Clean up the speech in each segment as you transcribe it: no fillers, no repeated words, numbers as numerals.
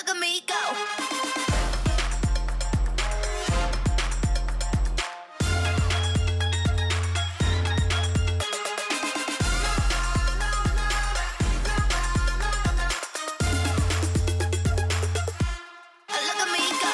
Look at me go. Look at me go.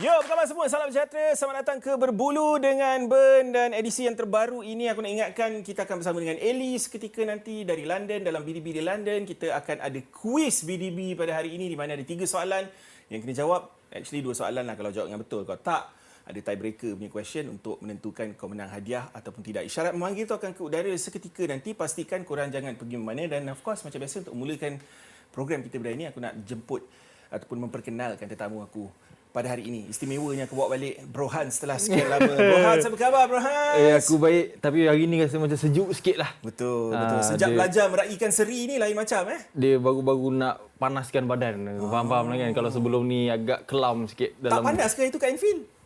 Yo, apa khabar semua? Salam sejahtera. Selamat datang ke Berbulu dengan Ben. Dan edisi yang terbaru ini aku nak ingatkan kita akan bersama dengan Ellie seketika nanti dari London. Dalam BDB di London, kita akan ada kuis BDB pada hari ini di mana ada 3 soalan yang kena jawab. Actually 2 soalan lah kalau jawab dengan betul. Kalau tak, ada tiebreaker punya question untuk menentukan kau menang hadiah ataupun tidak. Isyarat memanggil tu akan ke udara seketika nanti. Pastikan korang jangan pergi mana. Dan of course, macam biasa untuk mulakan program kita pada hari ini, aku nak jemput ataupun memperkenalkan tetamu aku pada hari ini. Istimewanya aku bawa balik Bro Hans setelah sekian lama. Bro Hans, apa khabar Bro Hans? Aku baik, tapi hari ni rasa macam sejuk sikit lah. Betul, betul. Sejak belajar meraihkan seri ni lain macam Dia baru-baru nak panaskan badan. Faham-faham lah kan? Kalau sebelum ni agak kelam sikit. Tak panas ke itu kat Enfield?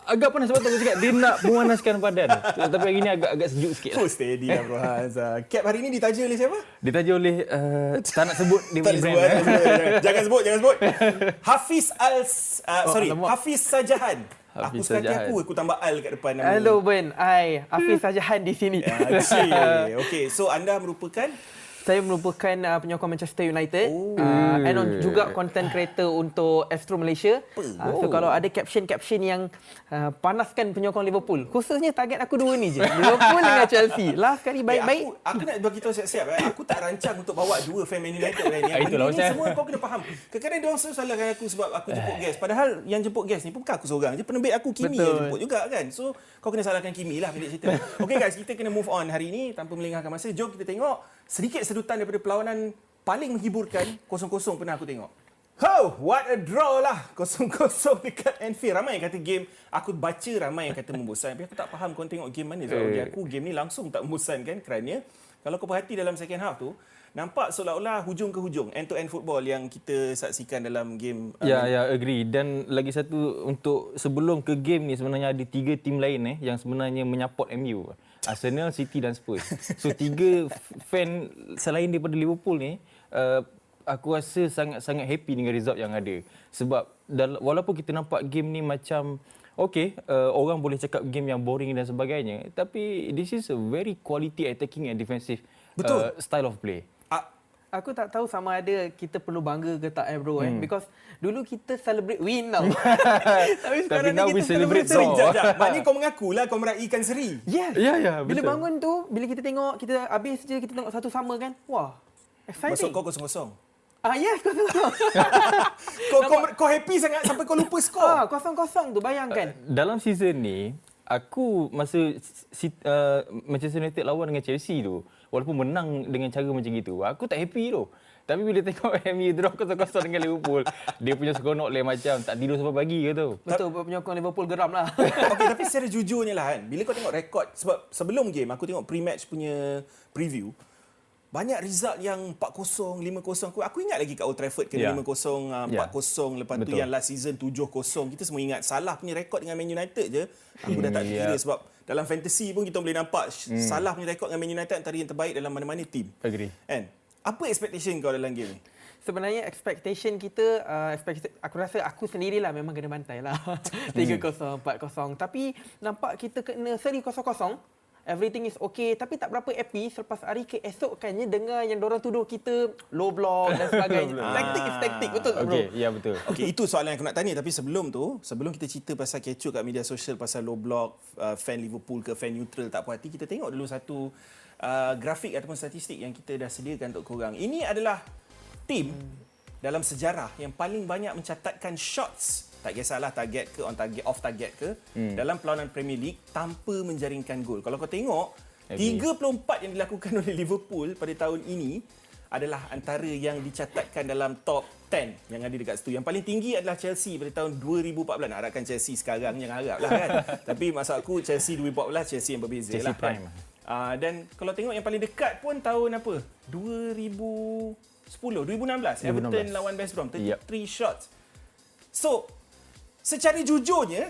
Agak panas sebab tu aku cakap dia nak memanaskan badan. Tapi hari ni agak sejuk sikit lah. Oh, steady lah Bro Hans. Cap hari ni ditaja oleh siapa? Ditaja oleh, tak nak sebut dia Tak punya boleh brand. sebut. Jangan sebut, jangan sebut. alamak. Hafiz Sajahan. Aku Hafiz suka hati Sajahan. aku tambah al kat depan nama. Hello Ben, Hafiz Sajahan di sini. Okey, so anda merupakan Saya merupakan penyokong Manchester United and juga content creator untuk Astro Malaysia. So kalau ada caption-caption yang panaskan penyokong Liverpool, khususnya target aku 2 ni je. Liverpool dengan Chelsea. Last kali baik-baik. Aku nak bagi tahu siap-siap. Aku tak rancang untuk bawa 2 fan Man United kan. Yang Itulah ini macam. semua kau kena faham. Kadang-kadang dia orang selalu salahkan aku sebab aku jemput guest. Padahal yang jemput guest ni pun bukan aku seorang je. Penerbit aku Kimi Betul. yang jemput juga kan. So kau kena salahkan Kimi lah pendek cerita. Okay guys, kita kena move on hari ini tanpa melengahkan masa. Jom kita tengok sedikit sedutan daripada perlawanan paling menghiburkan 0-0 pernah aku tengok. Oh, what a draw lah. 0-0 dekat Anfield. Ramai yang kata game, aku baca ramai yang kata membosankan. Tapi aku tak faham kau tengok game mana. Sebab bagi aku game ni langsung tak membosankan kerana kalau kau perhati dalam second half tu, nampak seolah-olah hujung ke hujung, end-to-end football yang kita saksikan dalam game. Ya, agree. Dan lagi satu, untuk sebelum ke game ni sebenarnya ada 3 tim lain yang sebenarnya menyaport MU. Arsenal, City dan Spurs. So 3 fan selain daripada Liverpool ni, aku rasa sangat-sangat happy dengan result yang ada. Sebab walaupun kita nampak game ni macam orang boleh cakap game yang boring dan sebagainya, tapi this is a very quality attacking and defensive style of play. Aku tak tahu sama ada kita perlu bangga ke tak bro because dulu kita celebrate win tau. Tapi sekarang now ni we kita celebrate seri. draw. Maknanya kau mengakulah kau meraihkan seri. Yes. Ya, Bila betul. bangun tu, bila kita tengok, kita habis je kita tengok satu sama kan. Wah, Maksud exciting. kau 0-0. Yes, kosong. Kau happy sangat sampai kau lupa skor. Kosong-kosong tu bayangkan. Dalam season ni, aku masa Manchester United lawan dengan Chelsea tu, walaupun menang dengan cara macam gitu, aku tak happy tu. Tapi bila tengok MU draw 0-0 dengan Liverpool, dia punya seronok lain macam, tak tidur sampai pagi ke tu. Betul, penyokong Liverpool geram lah. Okey, tapi secara jujurnya lah kan, bila kau tengok rekod, sebab sebelum game aku tengok pre-match punya preview, banyak result yang 4-0, 5-0. Aku ingat lagi kat Old Trafford kena 5-0, 4-0. Lepas tu Betul. yang last season 7-0. Kita semua ingat. Salah punya rekod dengan Man United je. Aku dah tak kira sebab dalam fantasy pun kita boleh nampak Salah punya rekod dengan Man United antara yang terbaik dalam mana-mana team. Agree. Kan? Apa expectation kau dalam game ni? Sebenarnya expectation kita, aku rasa aku sendirilah memang kena bantai lah. 3-0, 4-0. Tapi nampak kita kena seri 0-0. Everything is okay. Tapi tak berapa happy selepas hari keesokannya dengar yang diorang tuduh kita low block dan sebagainya. Taktik is taktik. Betul tak bro? Okey, ya betul. Okey, itu soalan yang aku nak tanya. Tapi sebelum kita cerita pasal kecoh kat media sosial, pasal low block, fan Liverpool ke fan neutral tak puas hati, kita tengok dulu satu grafik ataupun statistik yang kita dah sediakan untuk korang. Ini adalah tim dalam sejarah yang paling banyak mencatatkan shots, tak kisahlah target ke, on target, off target ke, dalam perlawanan Premier League tanpa menjaringkan gol. Kalau kau tengok, 34 yang dilakukan oleh Liverpool pada tahun ini adalah antara yang dicatatkan dalam top 10 yang ada dekat situ. Yang paling tinggi adalah Chelsea pada tahun 2014. Nak harapkan Chelsea sekarang yang harap lah kan. Tapi maksud aku Chelsea 2014, Chelsea yang berbeza Chelsea lah. prime. Dan kalau tengok yang paling dekat pun tahun apa? 2016. Everton lawan West Brom. 33 shots. So, secara jujurnya,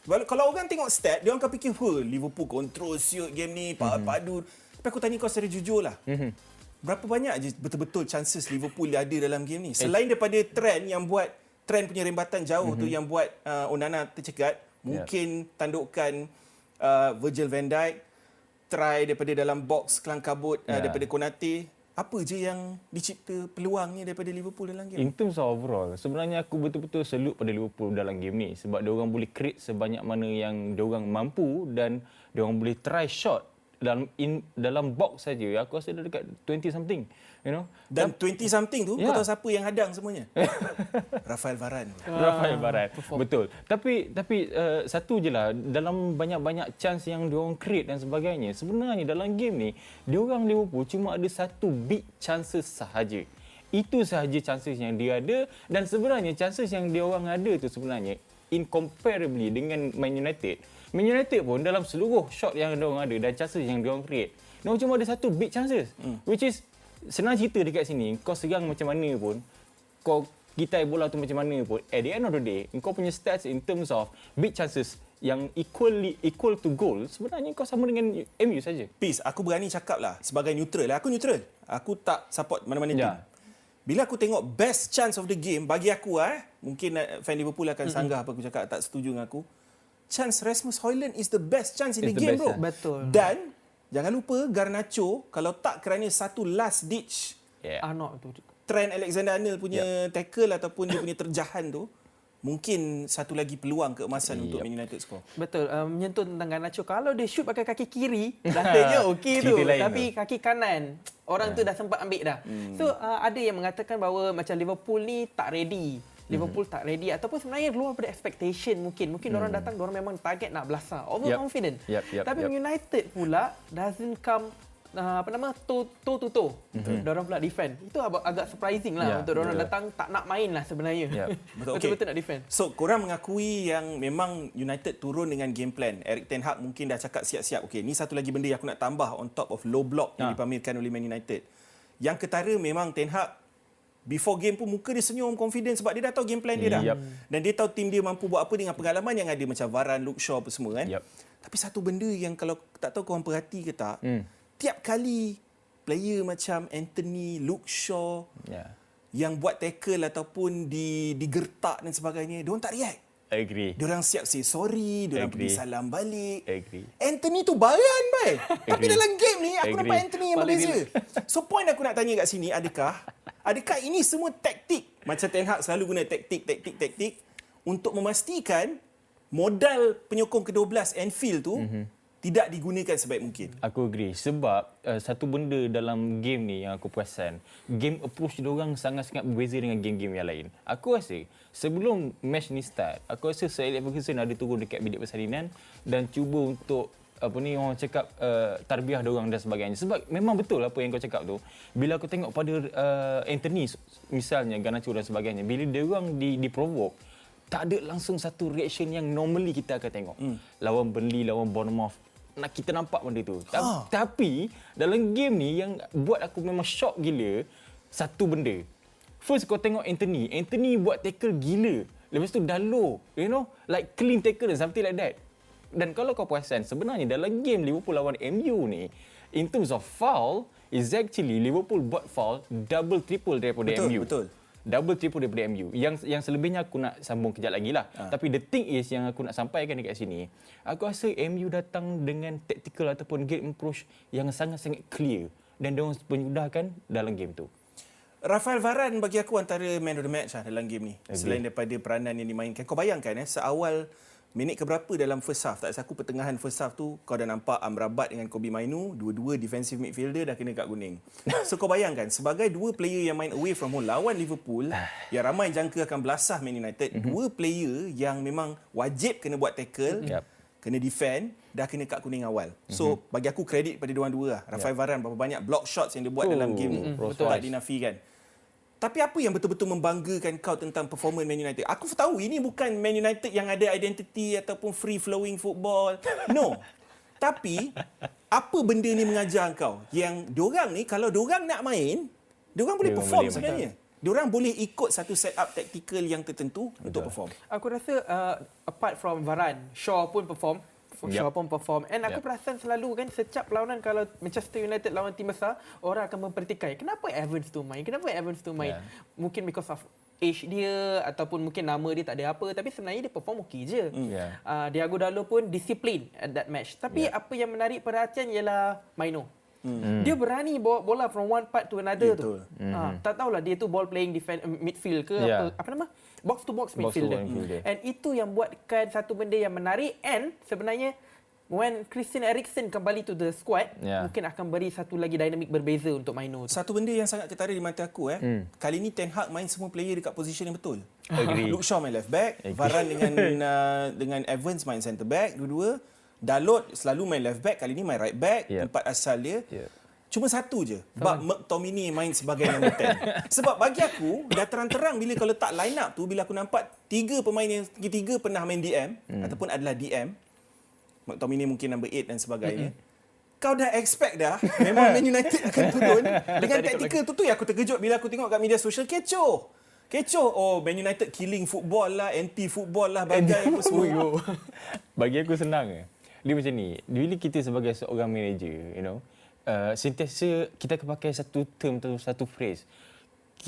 kalau orang tengok stat, dia orang akan fikir, Liverpool control siut game ni, padu. Tapi aku tanya kau secara jujur lah. berapa banyak je betul-betul chances Liverpool ada dalam game ni? Selain daripada trend punya rembatan jauh tu yang buat Onana tercegat, mungkin tandukan Virgil van Dijk, try daripada dalam box kelang kabut daripada Konate. Apa je yang dicipta peluangnya daripada Liverpool dalam game? In terms of overall, sebenarnya aku betul-betul salute pada Liverpool dalam game ni sebab dia orang boleh create sebanyak mana yang dia orang mampu dan dia orang boleh try shot dalam box saja. Aku rasa dia dekat 20 something, you know. Dan 20 something tu, kau tahu siapa yang hadang semuanya? Rafael Varane. Rafael Varane. Betul. Tapi satu je lah, dalam banyak-banyak chance yang dia orang create dan sebagainya, sebenarnya dalam game ni dia orang Liverpool cuma ada satu big chances sahaja. Itu sahaja chances yang dia ada, dan sebenarnya chances yang dia orang ada tu sebenarnya incomparably dengan Man United. Man United pun dalam seluruh shot yang dia orang ada dan chances yang dia orang create, dia orang cuma ada satu big chances, which is senang cerita dekat sini, kau serang macam mana pun, kau gitai bola tu macam mana pun, at the end of the day, kau punya stats in terms of big chances yang equal to goal, sebenarnya kau sama dengan MU saja. Peace, aku berani cakap lah sebagai neutral. Aku neutral. Aku tak support mana-mana team. Bila aku tengok best chance of the game, bagi aku mungkin fan Liverpool akan sanggah apa aku cakap, tak setuju dengan aku. Chance Rasmus Højlund is the best chance in the game, bro. Betul. Dan jangan lupa Garnacho, kalau tak kerana satu last ditch Trent Alexander-Arnold punya tackle ataupun dia punya terjahan tu, mungkin satu lagi peluang keemasan untuk Man United score. Betul. Menyentuh tentang Garnacho, kalau dia shoot pakai kaki kiri, rasanya okey tu. Tapi kaki kanan, orang tu dah sempat ambil dah. So ada yang mengatakan bahawa macam Liverpool ni tak ready. Liverpool tak ready ataupun sebenarnya luar pada expectation mungkin orang datang, orang memang target nak belasah, overconfident. Tapi United pula doesn't come toe to toe. Diorang pula defend. Itu agak surprising lah untuk diorang datang tak nak main lah sebenarnya. Betul-betul nak defend. So korang mengakui yang memang United turun dengan game plan. Erik ten Hag mungkin dah cakap siap-siap, okey, ni satu lagi benda yang aku nak tambah on top of low block yang dipamerkan oleh Man United. Yang ketara memang Ten Hag before game pun muka dia senyum, confident sebab dia dah tahu game plan dia dah. Dan dia tahu tim dia mampu buat apa dengan pengalaman yang ada macam Varane, Luke Shaw apa semua kan. Tapi satu benda yang kalau tak tahu korang perhati ke tak, tiap kali player macam Anthony, Luke Shaw yang buat tackle ataupun digertak dan sebagainya, diorang tak react. Agree. Diorang siap say sorry, diorang pergi salam balik. Agree. Anthony tu bayan, bai. Tapi dalam game ni aku nampak Anthony yang berbeza. So point aku nak tanya kat sini, adakah ini semua taktik? Macam Ten Hag selalu guna taktik untuk memastikan modal penyokong ke-12 Anfield tu tidak digunakan sebaik mungkin. Aku agree. Sebab satu benda dalam game ni yang aku perasan, game approach diorang sangat-sangat berbeza dengan game-game yang lain. Aku rasa sebelum match ni start, aku rasa Sir Alex Ferguson ada turun dekat bilik persalinan dan cuba untuk orang cakap tarbiyah diorang dan sebagainya. Sebab memang betul apa yang kau cakap tu. Bila aku tengok pada Anthony misalnya, Garnacho dan sebagainya, bila diorang di-provoke, tak ada langsung satu reaction yang normally kita akan tengok. Lawan Burnley, lawan Bournemouth, kita nampak benda tu. Tapi dalam game ni yang buat aku memang shock gila, satu benda. First kau tengok Anthony buat tackle gila. Lepas tu Dalot, like clean tackle and something like that. Dan kalau kau perasan, sebenarnya dalam game Liverpool lawan MU ni, in terms of foul, is actually Liverpool buat foul double triple daripada MU. Betul. Double triple daripada MU. Yang selebihnya aku nak sambung kejap lagi lah. Tapi the thing is yang aku nak sampaikan dekat sini, aku rasa MU datang dengan tactical ataupun game approach yang sangat-sangat clear dan diorang menyudahkan dalam game tu. Rafael Varane bagi aku antara man of the match dalam game ni. Selain daripada peranan yang dimainkan. Kau bayangkan seawal minit keberapa dalam first half, tak saku pertengahan first half tu, kau dah nampak Amrabat dengan Kobbie Mainoo, dua-dua defensive midfielder dah kena kad kuning. So kau bayangkan, sebagai dua player yang main away from home lawan Liverpool, yang ramai jangka akan belasah Man United, dua player yang memang wajib kena buat tackle, kena defend, dah kena kad kuning awal. So bagi aku kredit pada diorang dua lah. Rafael Varane berapa banyak block shots yang dia buat dalam game tu, tak dinafikan. Tapi apa yang betul-betul membanggakan kau tentang performance Man United? Aku tahu ini bukan Man United yang ada identity ataupun free-flowing football. No. Tapi, apa benda ni mengajar kau? Yang diorang ni, kalau diorang nak main, diorang boleh perform sebenarnya. Diorang boleh ikut satu set-up tactical yang tertentu untuk perform. Aku rasa apart from Varane, Shaw pun perform. Shaw pun perform. And aku perasan selalu kan setiap perlawanan kalau Manchester United lawan tim besar, orang akan mempertikai. Kenapa Evans tu main? Mungkin because of age dia ataupun mungkin nama dia tak ada apa, tapi sebenarnya dia perform okey je. Thiago Dalot pun disiplin at that match. Tapi apa yang menarik perhatian ialah Maino. Dia berani bawa bola from one part to another tu. Tak tahulah dia tu ball playing midfield ke apa nama? Box to box midfielder. And itu yang buatkan satu benda yang menarik, and sebenarnya when Christian Eriksen kembali to the squad, mungkin akan beri satu lagi dinamik berbeza untuk Maino. Satu benda yang sangat ketara di mata aku kali ni Ten Hag main semua player dekat position yang betul. Agree. Luke Shaw main left back, Varane dengan Evans main centre back dua-dua. Dalot selalu main left back, kali ni main right back, empat asal dia. Cuma satu je, McTominay main sebagai number 10. Sebab bagi aku, dah terang-terang bila kau letak line up tu, bila aku nampak tiga pemain yang tiga pernah main DM ataupun adalah DM, McTominay mungkin number 8 dan sebagainya. Kau dah expect dah memang Man United akan turun dengan taktikal tu yang aku terkejut bila aku tengok kat media sosial. Kecoh. Oh, Man United killing football lah, anti-football lah, bagai apa semua. Bagi aku senang. Dia macam ni, bila kita sebagai seorang manager, sentiasa kita akan pakai satu term atau satu phrase.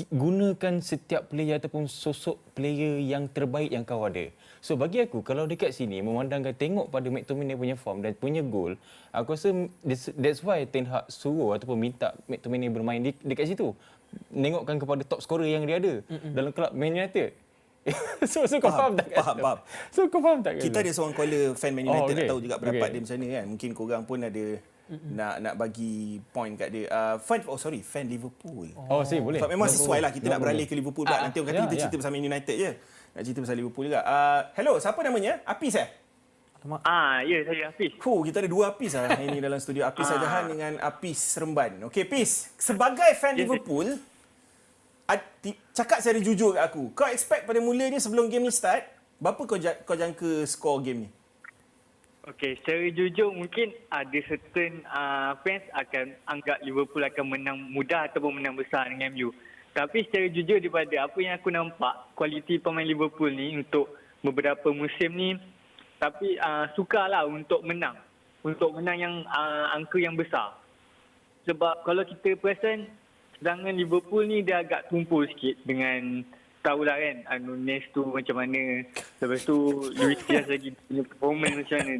Gunakan setiap player ataupun sosok player yang terbaik yang kau ada. So bagi aku, kalau dekat sini memandangkan tengok pada McTominay punya form dan punya goal, aku rasa that's why Ten Hag suruh ataupun minta McTominay bermain dekat situ. Nengokkan kepada top scorer yang dia ada dalam kelab Man United. So kau faham tak? Faham. So kau faham tak? Kita ada seorang caller fan Man United, nak tahu juga pendapat dia macam mana kan. Mungkin korang pun ada nak bagi point kat dia. Fan Liverpool. Saya boleh. Sebab memang sesuai lah kita nak beralih ke Liverpool pula. Nanti orang kata kita cerita pasal Man United je. Nak cerita pasal Liverpool juga. Hello, siapa namanya? Apis Ya, saya Hafiz. Kita ada dua Apis lah ini dalam studio. Apis Ajahan dengan Apis Seremban. Okey, Apis, sebagai fan Liverpool, cakap secara jujur kat aku. Kau expect pada mulanya sebelum game ni start, berapa kau jangka skor game ni? Okey, secara jujur mungkin ada certain fans akan anggap Liverpool akan menang mudah ataupun menang besar dengan MU. Tapi secara jujur daripada apa yang aku nampak, kualiti pemain Liverpool ni untuk beberapa musim ni, tapi sukarlah untuk menang. Untuk menang yang angka yang besar. Sebab kalau kita perasan, serangan Liverpool ni dia agak tumpul sikit dengan tahulah kan Nunes tu macam mana, lepas tu Luis Diaz lagi punya performance macam mana.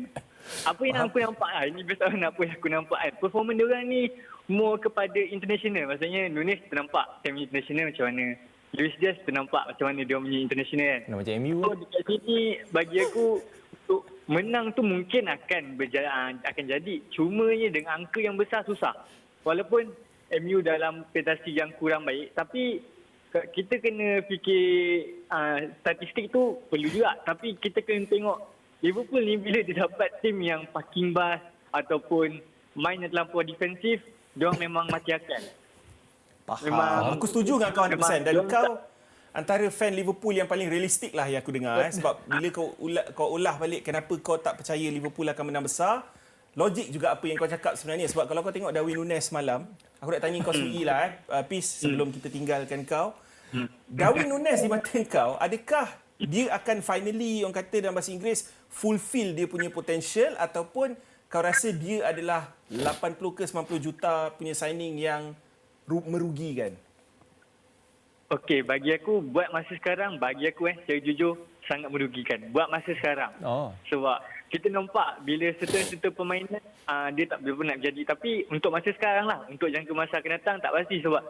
Apa yang aku nampak lah, ini berdasarkan apa yang aku nampak kan, performance dia orang ni more kepada international. Maksudnya Nunes ternampak semi international macam mana, Luis Diaz ternampak macam mana dia punya international kan. Macam MU. So dekat sini bagi aku untuk menang tu mungkin akan jadi, cumanya dengan angka yang besar susah. Walaupun MU dalam prestasi yang kurang baik, tapi kita kena fikir statistik tu perlu juga. Tapi kita kena tengok Liverpool ni bila dia dapat tim yang parking bus ataupun main yang terlampau defensif, diorang memang mati akal. Faham. Aku setuju dengan kau 100%. Dan kau antara fan Liverpool yang paling realistik lah yang aku dengar. Sebab bila kau ulah balik kenapa kau tak percaya Liverpool akan menang besar, logik juga apa yang kau cakap sebenarnya. Sebab kalau kau tengok Darwin Nunes semalam, aku nak tanya kau sendiri lah Peace, sebelum kita tinggalkan kau. Darwin Nunes di mata kau, adakah dia akan finally, orang kata dalam bahasa Inggeris, fulfill dia punya potential, ataupun kau rasa dia adalah 80 ke 90 juta punya signing yang merugikan? Okey, bagi aku buat masa sekarang, secara jujur sangat merugikan. Buat masa sekarang. Sebab kita nampak bila serta-serta permainan dia tak boleh nak jadi. Tapi untuk masa sekarang lah, untuk jangka masa akan datang tak pasti. Sebab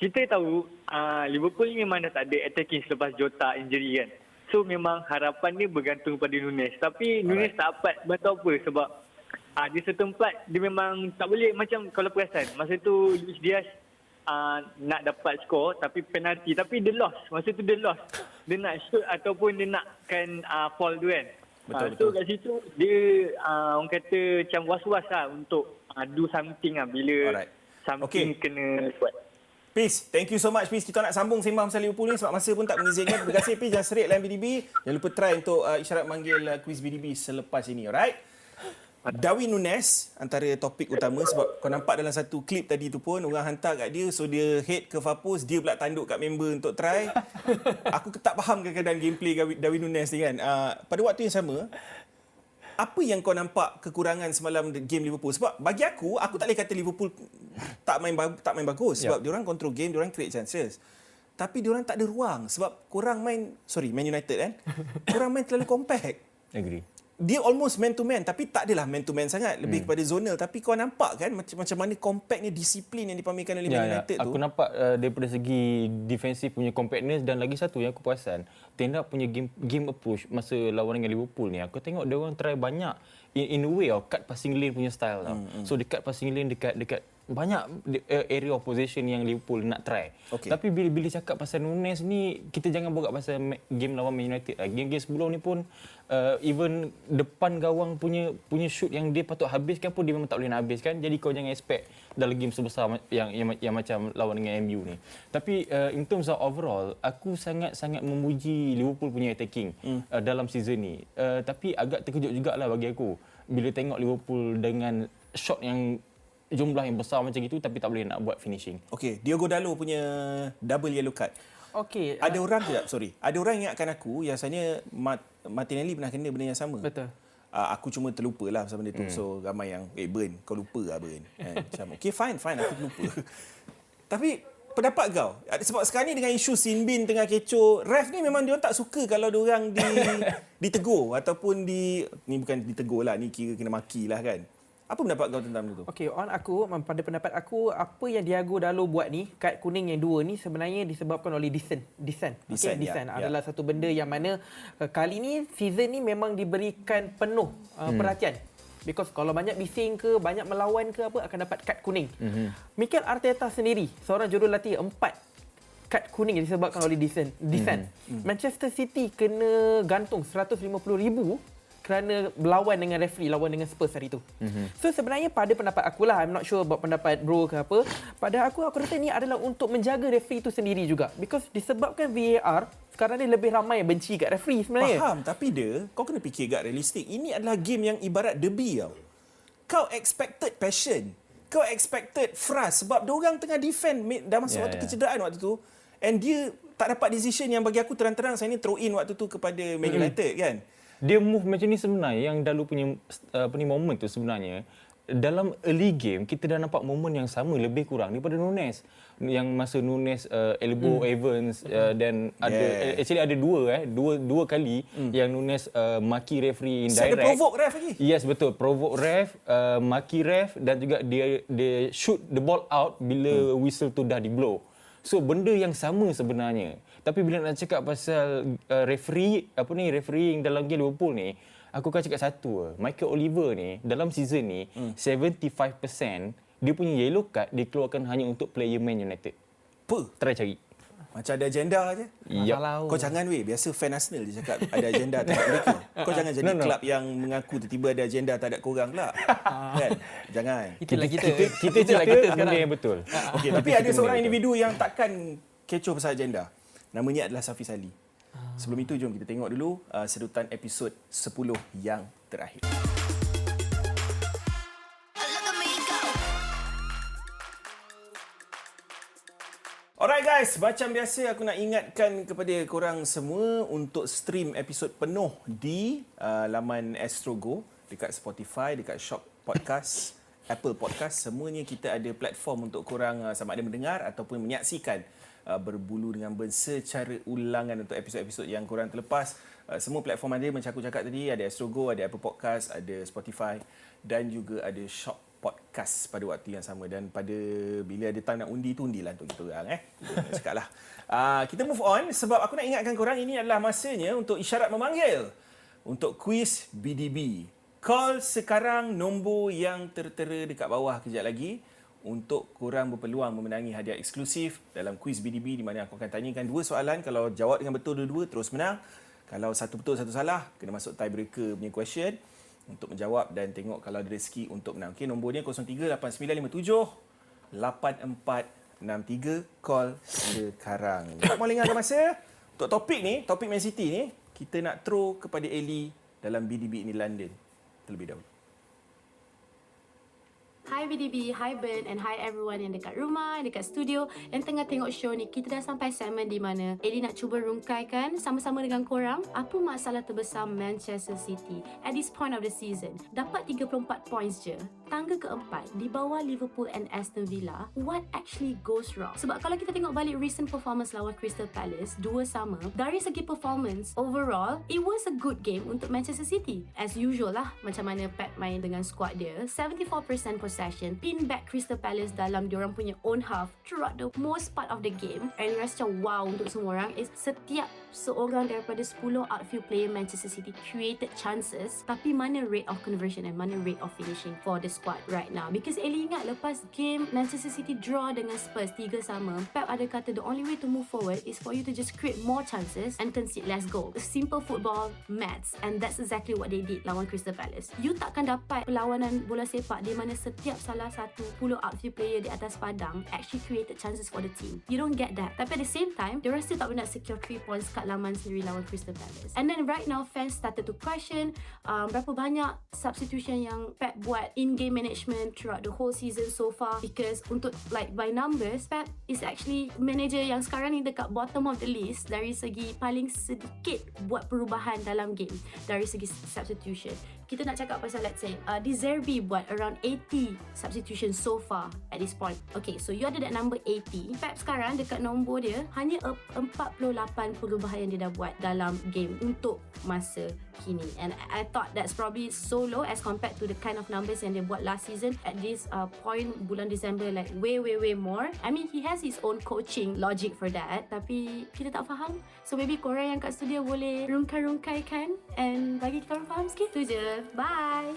kita tahu Liverpool ni memang dah tak ada attacking selepas Jota injury kan. So memang harapan dia bergantung pada Nunes. Tapi Nunes tak dapat bantu apa sebab di setempat dia memang tak boleh. Macam kalau perasan masa tu Luis Diaz nak dapat skor tapi penalti, tapi dia lost. Masa tu dia lost. Dia nak shoot ataupun dia nakkan fall tu kan. So kat situ dia orang kata macam was-was lah untuk do something lah bila something kena buat. Peace, thank you so much Peace. Kita nak sambung sembang pasal Liverpool ni sebab masa pun tak mengizinkan. Terima kasih Peace, jangan serik lain BDB. Jangan lupa try untuk isyarat manggil quiz BDB selepas ini, alright? Darwin Nunes antara topik utama sebab kau nampak dalam satu klip tadi tu pun orang hantar kat dia, so dia head ke Fapus, dia pula tanduk kat member untuk try. Aku tak faham kadang-kadang gameplay Darwin Nunes ni kan. Pada waktu yang sama Apa yang kau nampak kekurangan semalam game Liverpool? Sebab bagi aku tak boleh kata Liverpool tak main bagus sebab diorang control game, diorang create chances. Tapi diorang tak ada ruang sebab korang main Man United kan. Korang main terlalu compact. Agree. Dia almost man to man tapi tak adalah man to man sangat, lebih kepada zonal. Tapi kau nampak kan macam mana compactnya disiplin yang dipamerkan oleh Man United tu. Aku nampak daripada segi defensif punya compactness, dan lagi satu yang aku perasan, Ten Hag punya game approach masa lawan dengan Liverpool ni, aku tengok dia orang try banyak in a way cut passing lane punya style tau. So dekat passing lane dekat banyak area of possession yang Liverpool nak try. Okay. Tapi bila cakap pasal Nunes ni, kita jangan borak pasal game lawan Man United. Game-game sebelum ni pun even depan gawang punya shoot yang dia patut habiskan pun dia memang tak boleh nak habiskan. Jadi kau jangan expect dalam game sebesar yang macam lawan dengan MU ni. Tapi in terms of overall, aku sangat-sangat memuji Liverpool punya attacking dalam season ni. Tapi agak terkejut jugalah bagi aku bila tengok Liverpool dengan shot yang jumlah yang besar macam itu tapi tak boleh nak buat finishing. Okey, Diogo Dalot punya double yellow card. Okey. Ada orang ada orang ingatkan aku yang sebenarnya Martinelli pernah kena benda yang sama. Betul. Aku cuma terlupa lah pasal benda tu. So ramai yang Burn, kau lupa lah Burn. Macam okey fine aku terlupa. Tapi pendapat kau, sebab sekarang ni dengan isu Sin Bin tengah kecoh, ref ni memang dia tak suka kalau dia orang ditegur ataupun ni bukan ditegur lah, ni kira kena maki lah kan. Apa pendapat kau tentang benda tu? Okey, pada pendapat aku, apa yang Diogo Dalot buat ni, kad kuning yang dua ni sebenarnya disebabkan oleh Descent adalah satu benda yang mana kali ni season ni memang diberikan penuh perhatian. Because kalau banyak bising ke, banyak melawan ke apa, akan dapat kad kuning. Mikel Arteta sendiri, seorang jurulatih 4 kad kuning yang disebabkan oleh Descent. Manchester City kena gantung 150,000 kerana berlawan dengan referee, lawan dengan Spurs hari tu. So sebenarnya pada pendapat aku lah, I'm not sure about pendapat bro ke apa, pada aku rasa ni adalah untuk menjaga referee itu sendiri juga. Because disebabkan VAR, sekarang ni lebih ramai yang benci kat referee sebenarnya. Faham, tapi kau kena fikir agak realistik. Ini adalah game yang ibarat derby tau. Kau expected passion. Kau expected frust sebab diorang tengah defend dah masuk waktu kecederaan waktu tu. And dia tak dapat decision yang bagi aku terang-terang saya ni throw in waktu tu kepada Man United kan. Dia move macam ni sebenarnya yang Dalu punya moment tu sebenarnya. Dalam early game kita dah nampak momen yang sama lebih kurang daripada Nunes. Yang masa Nunes elbow Evans dan ada dua kali yang Nunes maki referee indirect. Ada provoke ref lagi. Yes, betul. Provoke ref, maki ref dan juga dia shoot the ball out bila whistle tu dah di-blow. So benda yang sama sebenarnya. Tapi bila nak cakap pasal referee yang dalam game Liverpool ni, aku akan cakap satu. Michael Oliver ni dalam season ni 75% dia punya yellow card dikeluarkan hanya untuk player Man United. Apa? Try cari. Macam ada agenda je. Kau jangan biasa fan Arsenal dia cakap ada agenda terhadap mereka. Kau jangan jadi kelab yang mengaku tiba-tiba ada agenda terhadap korang pula. Kan? Jangan. Itulah kita Kita benda yang betul. Okey, tapi ada seorang individu yang takkan kecoh pasal agenda. Namanya adalah Safi Salih. Sebelum itu jom kita tengok dulu sedutan episod 10 yang terakhir. Look at me go. Alright guys, macam biasa aku nak ingatkan kepada korang semua untuk stream episod penuh di laman Astro Go, dekat Spotify, dekat Shop Podcast, Apple Podcast. Semuanya kita ada platform untuk korang sama ada mendengar ataupun menyaksikan berbulu dengan Ben secara ulangan untuk episod-episod yang korang terlepas. Semua platform ada macam aku cakap tadi, ada Astro Go, ada Apple Podcast, ada Spotify dan juga ada Shop Podcast pada waktu yang sama. Dan pada bila ada time nak undi tu, undilah untuk kita orang. Kita cakap lah. Kita move on sebab aku nak ingatkan korang ini adalah masanya untuk isyarat memanggil untuk kuis BDB. Call sekarang nombor yang tertera dekat bawah kejap lagi untuk korang berpeluang memenangi hadiah eksklusif dalam kuis BDB di mana aku akan tanyakan 2 soalan. Kalau jawab dengan betul dua-dua terus menang. Kalau satu betul satu salah kena masuk tiebreaker punya question untuk menjawab dan tengok kalau ada rezeki untuk menang. Okey, nombornya 038957 8463. Call sekarang. Tak mau lengahkan masa. Untuk topik Man City ni, kita nak throw kepada Ellie dalam BDB ini London terlebih dahulu. Hi BDB, hi Ben and hi everyone yang dekat rumah, yang dekat studio yang tengah tengok show ni. Kita dah sampai segmen di mana Ellie nak cuba rungkaikan sama-sama dengan korang apa masalah terbesar Manchester City at this point of the season. Dapat 34 points je, tangga keempat di bawah Liverpool and Aston Villa. What actually goes wrong? Sebab kalau kita tengok balik recent performance lawan Crystal Palace, 2-2, dari segi performance overall, it was a good game untuk Manchester City. As usual lah, macam mana Pep main dengan squad dia. 74% possession, pin back Crystal Palace dalam diorang punya own half throughout the most part of the game. And rasa macam wow untuk semua orang is setiap seorang daripada 10 outfield player Manchester City created chances, tapi mana rate of conversion and mana rate of finishing for the squad right now. Because Ellie ingat lepas game Manchester City draw dengan Spurs 3-3, Pep ada kata the only way to move forward is for you to just create more chances and concede less goals. Simple football maths, and that's exactly what they did lawan Crystal Palace. You takkan dapat perlawanan bola sepak di mana setiap salah satu 10 outfield player di atas padang actually created chances for the team. You don't get that. Tapi at the same time, diorang still tak pernah secure 3 points kat laman sendiri lawan Crystal Palace. And then right now, fans started to question berapa banyak substitution yang Pep buat in-game management throughout the whole season so far. Because untuk like by numbers, Pep is actually manager yang sekarang ni dekat bottom of the list dari segi paling sedikit buat perubahan dalam game dari segi substitution. Kita nak cakap pasal let's say Di Zerbi buat around 80 substitution so far at this point. Okay, so you ada that number 80. Pep sekarang dekat nombor dia hanya 48 perubahan yang dia dah buat dalam game untuk masa kini. And I thought that's probably so low as compared to the kind of numbers yang dia buat last season at this point bulan December, like way more. I mean, he has his own coaching logic for that, tapi kita tak faham. So maybe korang yang kat studio boleh rungkai-rungkaikan and bagi kita orang faham sikit. Tu je. Bye.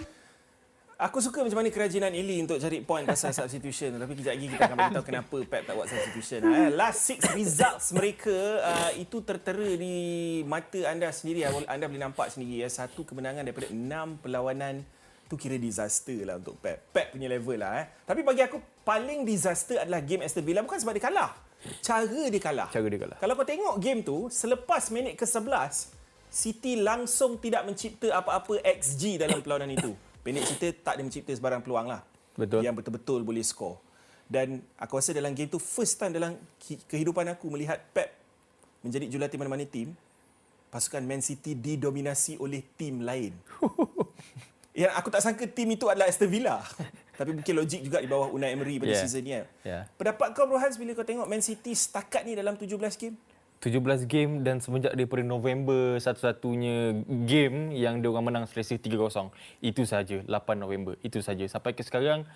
Aku suka macam mana kerajinan Ellie untuk cari point pasal substitution. Tapi kejap lagi kita akan beritahu kenapa Pep tak buat substitution. Last 6 results mereka itu tertera di mata anda sendiri. Anda boleh nampak sendiri. Satu kemenangan daripada 6 perlawanan. Tu kira disaster lah untuk Pep. Pep punya level lah. Tapi bagi aku paling disaster adalah game Aston Villa. Bukan sebab dia kalah. Cara dia kalah. Kalau kau tengok game tu, selepas minit ke-11, City langsung tidak mencipta apa-apa XG dalam perlawanan itu. Pendek cerita, tak ada mencipta sebarang peluang lah. Betul. Yang betul-betul boleh skor. Dan aku rasa dalam game tu, first time dalam kehidupan aku melihat Pep menjadi jurulatih mana-mana tim, pasukan Man City didominasi oleh tim lain. Yang aku tak sangka tim itu adalah Aston Villa. Tapi mungkin logik juga di bawah Unai Emery pada season ni. Pendapat kau, Bro Hans, bila kau tengok Man City setakat ni dalam 17 game? 17 game dan semenjak daripada November satu-satunya game yang dia orang menang selesa 3-0. Itu saja, 8 November. Itu saja. Sampai ke sekarang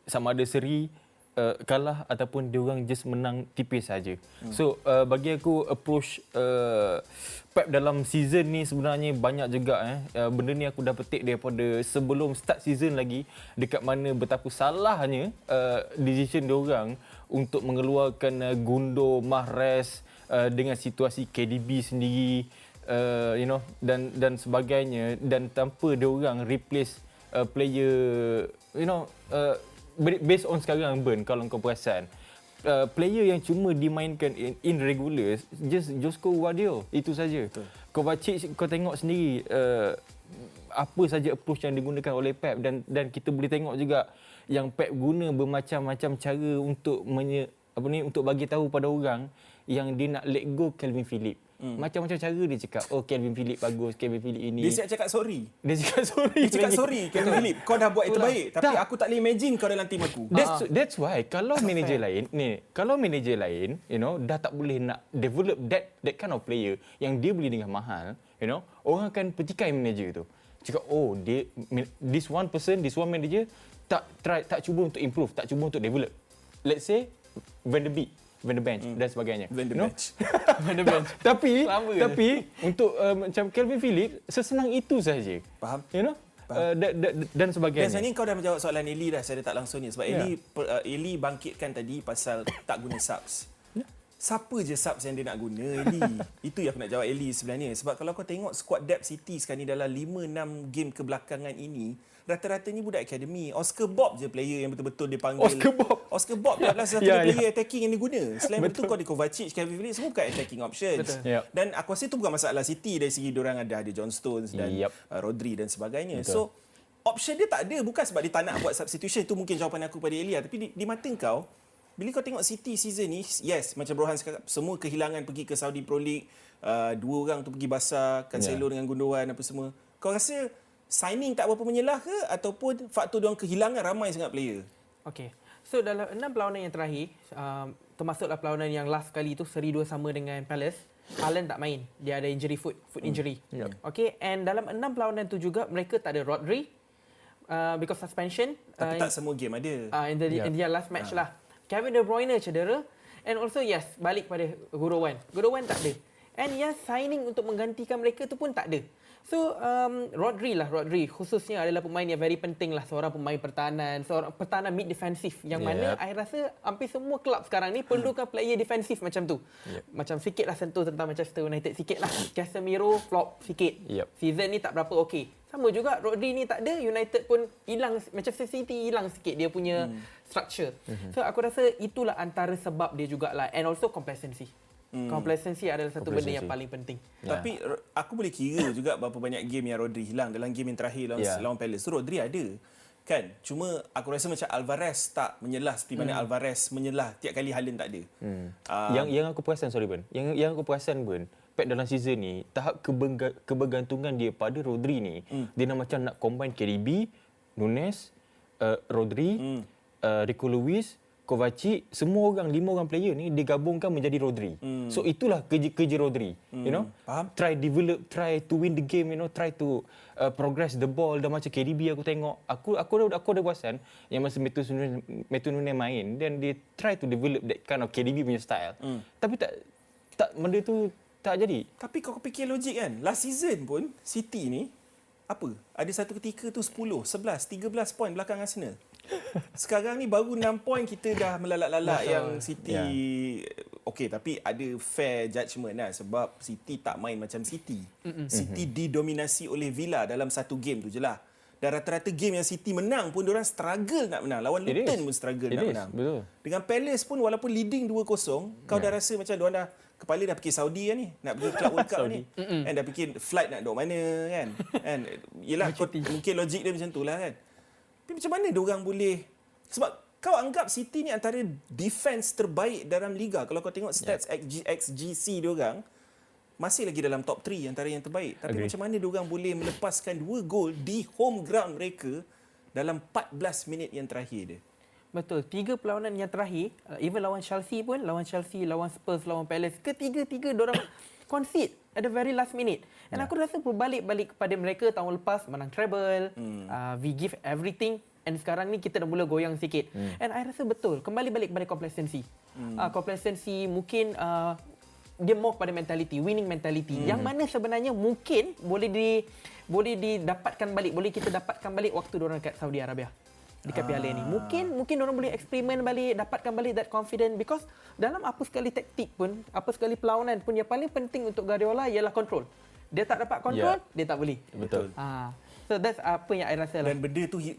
sama ada seri kalah ataupun dia orang just menang tipis saja. So bagi aku approach Pep dalam season ni sebenarnya banyak juga benda ni aku dah petik daripada sebelum start season lagi, dekat mana betapa salahnya decision dia orang untuk mengeluarkan Gundo, Mahrez dengan situasi KDB sendiri, dan sebagainya, dan tanpa dia orang replace player, based on sekarang, Ben, kalau kau perasan, player yang cuma dimainkan in regular just Josko Gvardiol, itu saja. Kovacic kau tengok sendiri apa saja approach yang digunakan oleh Pep, dan kita boleh tengok juga yang Pep guna bermacam-macam cara untuk untuk bagi tahu pada orang yang dia nak let go Calvin Phillips. Macam-macam cara dia cakap, Calvin Phillips bagus, Calvin Phillips ini. Dia cakap sorry. Dia cakap sorry Calvin Phillips, kau dah buat yang terbaik. Tapi aku tak boleh imagine kau dalam tim aku. That's why kalau manager lain, dah tak boleh nak develop that kind of player yang dia beli dengan mahal, orang akan petikai manager tu. Cakap, this one manager tak cuba untuk improve, tak cuba untuk develop. Let's say Van der Bench dan sebagainya. Van der Bench. Tapi untuk macam Calvin Phillips sesenang itu saja. Faham? Dan sebagainya. Dan sebenarnya kau dah menjawab soalan Ellie dah secara tak langsung ni. Sebab Ellie bangkitkan tadi pasal tak guna subs. Siapa je subs yang dia nak guna, Ellie? Itu yang aku nak jawab Ellie sebenarnya. Sebab kalau kau tengok squad depth City sekarang ni dalam 5-6 game kebelakangan ini, rata-rata ni budak akademi. Oscar Bob je player yang betul-betul dia panggil. Oscar Bob adalah satu player attacking yang dia guna. Selain itu kau ada Kovacic, Calvin Phillips, semua bukan attacking options. Dan aku rasa itu bukan masalah City dari segi diorang ada John Stones dan Rodri dan sebagainya. So option dia tak ada. Bukan sebab dia tak nak buat substitution. Itu mungkin jawapan aku pada Elia. Tapi di mata kau, bila kau tengok City season ni, yes, macam Brohan cakap, semua kehilangan pergi ke Saudi Pro League. 2 orang tu pergi Barca, Cancelo dengan Gundogan apa semua. Kau rasa signing tak berapa menyelah ke? Ataupun faktor diorang kehilangan ramai sangat player? Okay. So dalam 6 perlawanan yang terakhir, termasuklah perlawanan yang last kali tu seri 2 sama dengan Palace, Haaland tak main. Dia ada injury foot injury. Okay, and dalam 6 perlawanan tu juga mereka tak ada Rodri because suspension. Tapi tak semua game ada. In the last match lah. Kevin De Bruyne cedera, and also yes, balik pada Gundogan. Gundogan tak ada. And yes, signing untuk menggantikan mereka tu pun tak ada. So Rodri khususnya adalah pemain yang very penting lah, seorang pemain pertahanan, seorang pertahanan mid defensif yang mana I rasa hampir semua kelab sekarang ni perlukan player defensif macam tu. Macam sikit lah sentuh tentang Manchester United sikit lah. Casemiro flop sikit. Season ni tak berapa okey. Sama juga Rodri ni tak ada, United pun hilang, Manchester City hilang sikit dia punya structure. So aku rasa itulah antara sebab dia jugalah, and also complacency. Complacency adalah satu benda yang paling penting. Tapi aku boleh kira juga berapa banyak game yang Rodri hilang. Dalam game yang terakhir lawan Palace tu Rodri ada. Kan? Cuma aku rasa macam Alvarez tak menyelah seperti mana Alvarez menyelah tiap kali Haaland tak ada. Yang aku perasan, sorry Ben. Yang aku perasan Ben, Pep dalam season ni, tahap kebergantungan dia pada Rodri ni, dia macam nak combine KDB, Nunes, Rodri, Rico Lewis, Kovacic, semua orang, 5 orang player ni digabungkan menjadi Rodri. So itulah kerja Rodri, you know. Faham? Try develop, try to win the game, you know, try to progress the ball. Dan macam KDB aku tengok, aku ada perasan yang masa Matheus Nunes main, then they try to develop that kind of KDB punya style. Tapi tak benda tu tak jadi. Tapi kau fikir logik kan, last season pun City ni apa? Ada satu ketika tu 10, 11, 13 poin belakang Arsenal. Sekarang ni baru 6 poin kita dah melalak-lalak yang City. Okey, tapi ada fair judgement lah sebab City tak main macam City. City didominasi oleh Villa dalam satu game tu je lah. Dan rata-rata game yang City menang pun diorang struggle nak menang. Lawan Luton pun struggle nak menang. Betul. Dengan Palace pun walaupun leading 2-0, kau dah rasa macam diorang dah kepala dah fikir Saudi kan ni, nak pergi Club World Cup ni. And dah fikir flight nak duduk mana kan. Yelah, mungkin logik dia macam tu lah kan. Tapi macam mana diorang boleh, sebab kau anggap City ni antara defense terbaik dalam liga. Kalau kau tengok stats XGC diorang, masih lagi dalam top 3 antara yang terbaik. Tapi macam mana diorang boleh melepaskan 2 gol di home ground mereka dalam 14 minit yang terakhir dia? Betul. 3 perlawanan yang terakhir, even lawan Chelsea, lawan Spurs, lawan Palace, ketiga-tiga diorang concede at the very last minute. And aku rasa berbalik-balik kepada mereka tahun lepas menang treble, we give everything, and sekarang ni kita dah mula goyang sikit. And I rasa betul, kembali balik kepada complacency. Complacency mungkin dia more pada mentality, winning mentality, yang mana sebenarnya mungkin boleh didapatkan balik, boleh kita dapatkan balik waktu diorang dekat Saudi Arabia. Dekat Piala ni. Mungkin orang boleh eksperimen balik, dapatkan balik that confidence, because dalam apa sekali taktik pun, apa sekali perlawanan pun, yang paling penting untuk Guardiola ialah control. Dia tak dapat control, dia tak boleh. Betul. So that's apa yang I rasa lah. Dan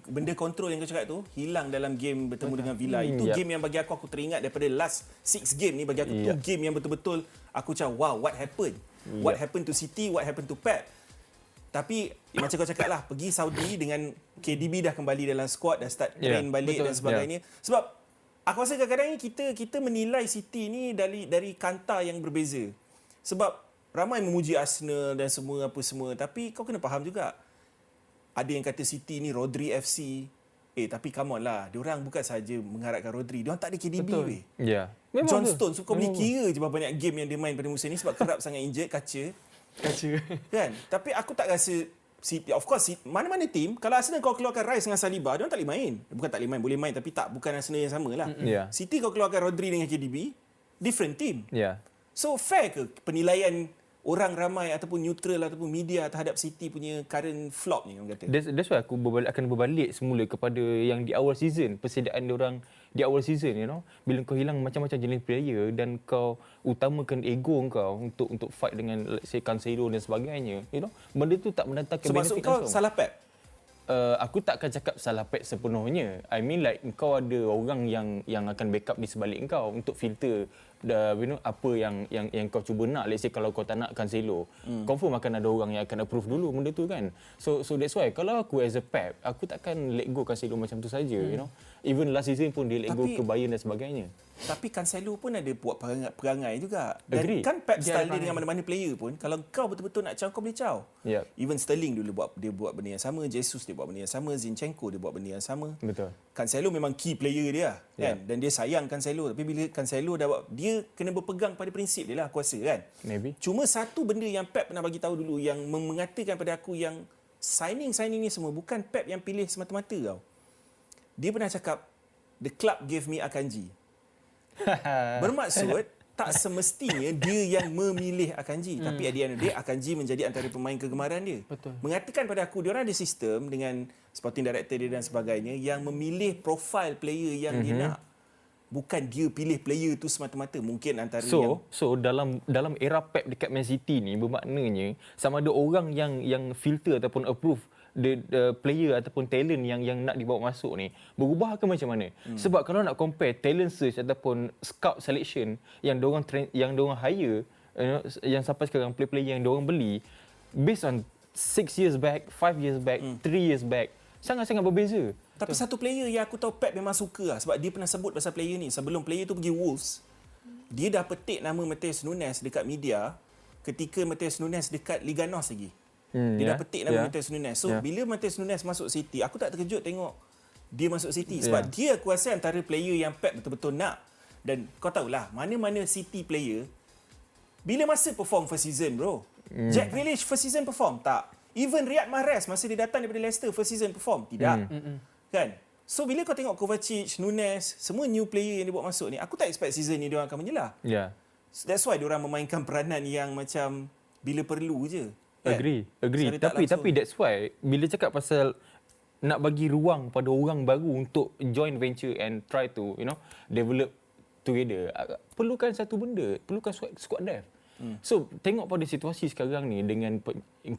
benda control yang kau cakap tu hilang dalam game bertemu dengan Villa. Itu game yang bagi aku teringat daripada last 6 game ni, bagi aku tu game yang betul-betul aku macam wow, what happened? What happened to City? What happened to Pep? Tapi macam kau cakap lah, pergi Saudi dengan KDB dah kembali dalam squad, dah start train balik dan sebagainya. Sebab aku rasa kadang-kadang ni kita menilai City ni dari kanta yang berbeza. Sebab ramai memuji Arsenal dan semua apa semua, tapi kau kena faham juga. Ada yang kata City ni Rodri FC. Tapi come on lah, diorang bukan saja mengharapkan Rodri, diorang tak ada KDB weh. John Stones, kau boleh kira je berapa banyak game yang dia main pada musim ni sebab kerap sangat injured, kaca. Kan? Tapi aku tak rasa City, of course, mana-mana tim, kalau Arsenal kau keluarkan Rice dengan Saliba, dia orang tak boleh main. Bukan tak boleh main, boleh main, tapi bukan Arsenal yang sama lah. City kau keluarkan Rodri dengan KDB, different team. So fair ke penilaian orang ramai ataupun neutral ataupun media terhadap City punya current flop ni, orang kata? That's why aku akan berbalik semula kepada yang di awal season, persediaan diorang di awal season, you know. Bila kau hilang macam-macam jenis player dan kau utamakan ego kau untuk fight dengan, let's say, Cancelo dan sebagainya, you know. Benda tu tak mendatangkan benefit langsung. So maksud kau salah Pep? Aku tak akan cakap salah Pep sepenuhnya. I mean like kau ada orang yang akan backup di sebalik kau untuk filter apa yang kau cuba nak. Let's say kalau kau tak nak Cancelo, confirm akan ada orang yang akan approve dulu benda tu kan. So that's why kalau aku as a Pep, aku takkan let go Cancelo macam tu saja, you know. Even last season pun dia let go ke Bayern dan sebagainya. Tapi Cancelo pun ada buat perangai juga. Dan Agree. kan Pep style dia dengan mana-mana player pun, kalau kau betul-betul nak caw, kau boleh caw. Yep. Even Sterling dulu dia buat benda yang sama, Jesus dia buat benda yang sama, Zinchenko dia buat benda yang sama. Betul. Cancelo memang key player dia kan. Yeah. Dan dia sayang Cancelo, tapi bila Cancelo dah buat, dia kena berpegang pada prinsip dia lah, aku rasa kan. Maybe. Cuma satu benda yang Pep pernah bagi tahu dulu yang mengatakan pada aku yang signing ni semua bukan Pep yang pilih semata-mata tau. Dia pernah cakap the club gave me Akanji. Bermaksud tak semestinya dia yang memilih Akanji, tapi at the end of the day Akanji menjadi antara pemain kegemaran dia. Betul. Mengatakan pada aku dia orang ada sistem dengan sporting director dia dan sebagainya yang memilih profil player yang dia nak. Bukan dia pilih player tu semata-mata. Mungkin antara yang dalam era Pep dekat Man City ni bermaknanya sama ada orang yang filter ataupun approve the player ataupun talent yang nak dibawa masuk ni berubah ke macam mana? Sebab kalau nak compare talent search ataupun scout selection yang diorang hire, yang sampai sekarang player yang diorang beli based on 6 years back, 5 years back, 3 years back, sangat-sangat berbeza. Tapi satu player yang aku tahu Pep memang suka lah, sebab dia pernah sebut pasal player ni sebelum player tu pergi Wolves. Dia dah petik nama Matheus Nunes dekat media ketika Matheus Nunes dekat Liga NOS lagi. Dia dah petik nama Matheus Nunes. So bila Matheus Nunes masuk City, aku tak terkejut tengok dia masuk City sebab dia aku rasa antara player yang Pep betul-betul nak. Dan kau tahulah mana-mana City player bila masa perform first season bro. Jack Grealish first season perform tak? Even Riyad Mahrez masa dia datang daripada Leicester first season perform tidak? Kan? So bila kau tengok Kovacic, Nunes, semua new player yang dia buat masuk ni, aku tak expect season ni dia orang akan menyelah. So that's why dia orang memainkan peranan yang macam bila perlu je. Kan? Agree. Tapi that's why bila cakap pasal nak bagi ruang pada orang baru untuk join venture and try to develop together, perlukan satu benda, perlukan squad depth. So tengok pada situasi sekarang ni dengan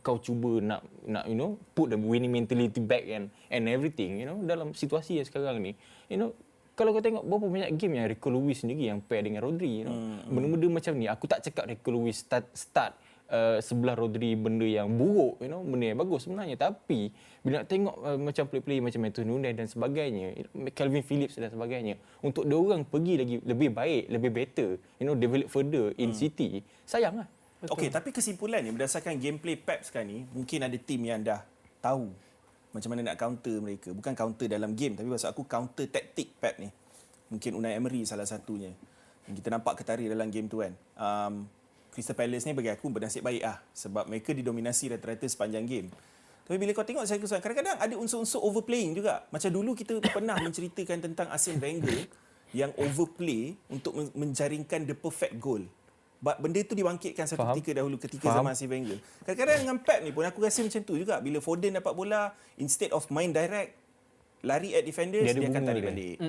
kau cuba nak put the winning mentality back and everything, dalam situasi yang sekarang ni, kalau kau tengok berapa banyak game yang Rico Lewis sendiri yang pair dengan Rodri, benda-benda macam ni. Aku tak cakap Rico Lewis start sebelah Rodri benda yang buruk, benda yang bagus sebenarnya, tapi bila nak tengok macam play-play macam Matheus Nunes dan sebagainya, Calvin Phillips dan sebagainya, untuk dia orang pergi lagi lebih baik, lebih better, develop further in City, sayanglah. Okey, tapi kesimpulannya berdasarkan gameplay Pep sekarang ni, mungkin ada tim yang dah tahu macam mana nak counter mereka. Bukan counter dalam game, tapi maksud aku counter taktik Pep ni. Mungkin Unai Emery salah satunya. Kita nampak ketara dalam game tu kan. Crystal Palace ni bagi aku bernasib baik lah, sebab mereka didominasi rata-rata sepanjang game. Tapi bila kau tengok kadang-kadang ada unsur-unsur overplaying juga. Macam dulu kita pernah menceritakan tentang Arsene Wenger yang overplay untuk menjaringkan the perfect goal. Benda itu dibangkitkan satu ketika dahulu ketika zaman Arsene Wenger. Kadang-kadang dengan Pep ni pun aku rasa macam tu juga. Bila Foden dapat bola, instead of main direct, lari at defenders, dia akan tarik balik.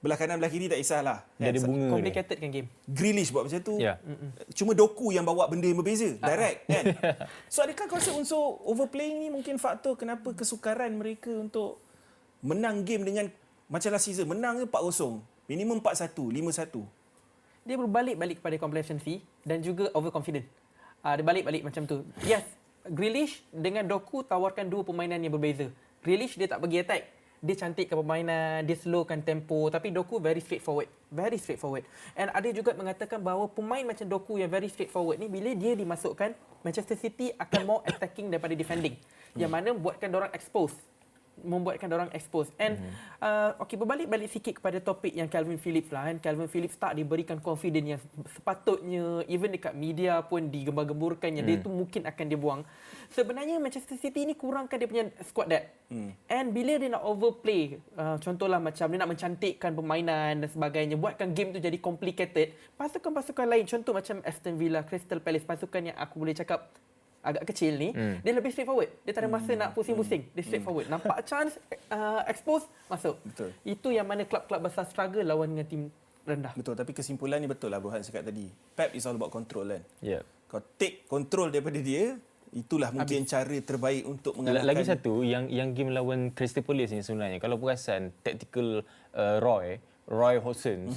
Belah kanan, belah kiri tak kisahlah. Dia ada bunga. Complicated kan game. Grealish buat macam tu. Cuma Doku yang bawa benda yang berbeza. Direct kan. So adakah kau rasa unsur overplaying ni mungkin faktor kenapa kesukaran mereka untuk menang game dengan macam last season. Menang 4-0. Minimum 4-1, 5-1. Dia berbalik-balik kepada complacency dan juga overconfident. Dia balik-balik macam tu. Yes, Grealish dengan Doku tawarkan dua permainan yang berbeza. Grealish dia tak bagi attack. Dia cantikkan permainan, dia slowkan tempo, tapi Doku very straightforward. Very straightforward. And ada juga mengatakan bahawa pemain macam Doku yang very straightforward ni, bila dia dimasukkan, Manchester City akan more attacking daripada defending. Yang mana buatkan diorang expose. Membuatkan diorang expose. And berbalik-balik sikit kepada topik yang Calvin Phillips lah. Calvin Phillips tak diberikan confidence yang sepatutnya, even dekat media pun digembar-gemburkannya. Dia tu mungkin akan dibuang. Sebenarnya Manchester City ni kurangkan dia punya squad depth. And bila dia nak overplay, contohlah macam dia nak mencantikkan permainan dan sebagainya, buatkan game tu jadi complicated, pasukan-pasukan lain, contoh macam Aston Villa, Crystal Palace, pasukan yang aku boleh cakap agak kecil ni, dia lebih straightforward. Dia tak ada masa nak pusing-pusing. Dia straightforward. Nampak chance, expose, masuk. Betul. Itu yang mana klub-klub besar struggle lawan dengan tim rendah. Betul, tapi kesimpulan ni betul lah Burhan cakap tadi. Pep is all about control kan. Kau take control daripada dia, itulah mungkin cara terbaik untuk mengalahkan. Lagi satu, yang game lawan Crystal Palace ni sebenarnya, kalau perasan tactical Roy, Roy Hodgson,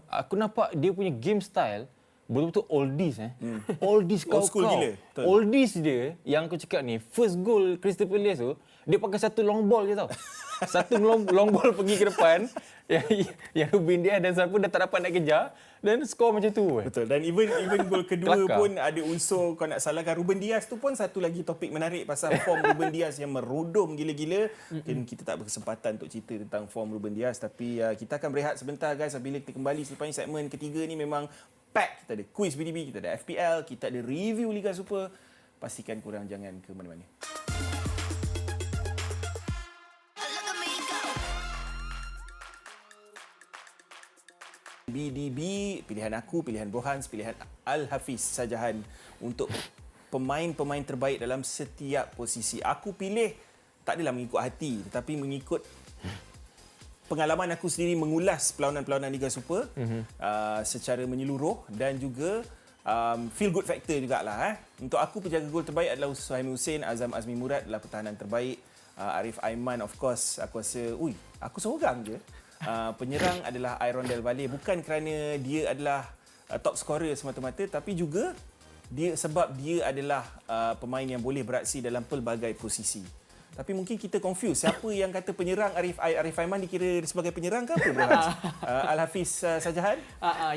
aku nampak dia punya game style betul-betul oldies oldies Old school gila. Betul. oldies dia yang aku cakap ni, first goal Crystal Palace tu dia pakai satu long ball je tau. Satu long ball pergi ke depan yang Ruben Dias dan siapa dah tak dapat nak kejar dan skor macam tu. Betul. Dan even gol kedua Kelakar. pun ada unsur kau nak salahkan Ruben Dias tu pun satu lagi topik menarik pasal form Ruben Dias yang merudum gila-gila. Mungkin kita tak berkesempatan untuk cerita tentang form Ruben Dias, tapi kita akan berehat sebentar guys. Bila kita kembali selepas ni, segmen ketiga ni memang pack. Kita ada quiz BDB, kita ada FPL, kita ada review Liga Super. Pastikan korang jangan ke mana-mana. Look at me go. BDB, pilihan aku, pilihan Brohans, pilihan Al-Hafiz Sajahan untuk pemain-pemain terbaik dalam setiap posisi. Aku pilih tak adalah mengikut hati tetapi mengikut pengalaman aku sendiri mengulas perlawanan-perlawanan Liga Super secara menyeluruh dan juga feel good factor jugalah. Untuk aku penjaga gol terbaik adalah Suhaimi Hussein, Azam Azmi Murad adalah pertahanan terbaik. Arif Aiman of course aku rasa aku seorang je. Penyerang adalah Iron Del Valle, bukan kerana dia adalah top scorer semata-mata tapi juga sebab dia adalah pemain yang boleh beraksi dalam pelbagai posisi. Tapi mungkin kita confuse siapa yang kata penyerang Arif Aiman dikira sebagai penyerang ke apa, Bro Hans? Al-Hafiz Sajahan?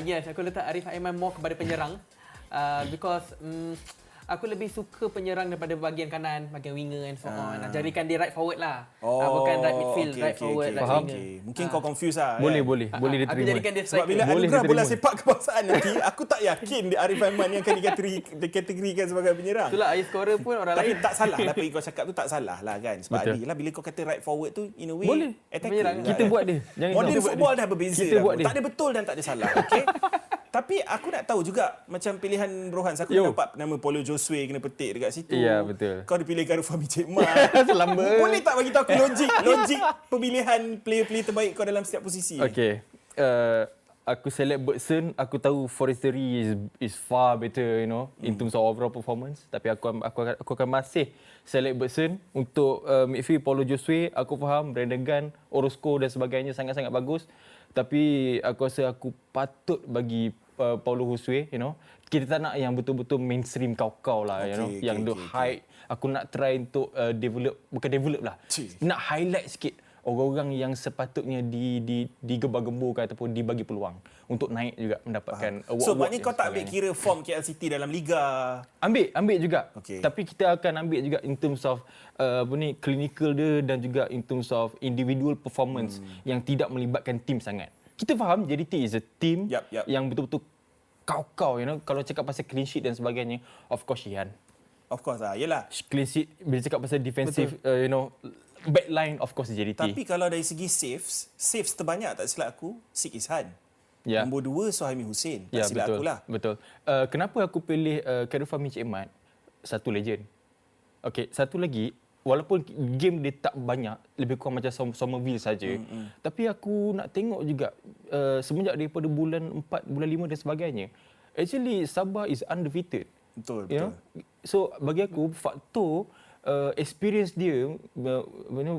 Yes, aku letak Arif Aiman more kepada penyerang. Because aku lebih suka penyerang daripada bahagian kanan, bahagian winger and so on. Jadikan dia right forward lah. Bukan right midfield, right forward, right Faham. winger. Mungkin kau confuse lah. Boleh Aku diterima. jadikan dia Sebab striker. bila Boleh anugerah bola diterima. sepak kebangsaan nanti, aku tak yakin dia Arif Aiman yang akan dikategorikan sebagai penyerang. Itulah high scorer pun orang Tapi lain. tak salah lah apa yang kau cakap tu, tak salah lah kan. Sebab Betul. Adil lah bila kau kata right forward tu in a way Boleh. attacker Penyerang. juga Kita kan. buat dia. Jangan Modern kita buat football dia. dah berbeza Kita dah. buat dia. Tak ada betul dan tak ada salah. Okay? Tapi aku nak tahu juga macam pilihan Brohans. Aku nampak nama Paulo Josue kena petik dekat situ. Ya, betul. Kau dipilih Garuf Fahmi Cik Mat. Lambat. Boleh tak bagi tahu aku logik pemilihan player-player terbaik kau dalam setiap posisi? Okay. Aku select Bergson. Aku tahu Forestieri is far better, in terms of overall performance. Tapi aku akan masih select Bergson. Untuk midfield Paulo Josue, aku faham Brandon Gunn, Orozco dan sebagainya sangat-sangat bagus. Tapi aku rasa aku patut bagi Paulo Josue, Kita tak nak yang betul-betul mainstream kau-kau lah, yang the hype. Aku nak try untuk bukan develop lah. Nak highlight sikit orang-orang yang sepatutnya digembar-gemburkan ataupun dibagi peluang untuk naik juga mendapatkan award. So maknanya kau tak ambil kira form KL City dalam liga. Ambil juga. Okey. Tapi kita akan ambil juga in terms of clinical dia dan juga in terms of individual performance yang tidak melibatkan tim sangat. Kita faham JDT is a team Yup. yang betul-betul kau-kau, Kalau cakap pasal clean sheet dan sebagainya, of course Shihan. Of course lah, yelah. Clean sheet, bila cakap pasal defensive, backline, of course JDT. Tapi kalau dari segi saves terbanyak tak silap aku, Sik Ishan. Ya. Nombor 2 Suhaimi Hussein. Tak silap betul. aku lah. Betul. Kenapa aku pilih Garuf Fahmi Cik Mat? Satu legend. Okey, satu lagi, walaupun game dia tak banyak, lebih kurang macam Somerville saja. Tapi aku nak tengok juga semenjak daripada bulan 4, bulan 5 dan sebagainya, actually Sabah is undefeated. Betul. So bagi aku faktor experience dia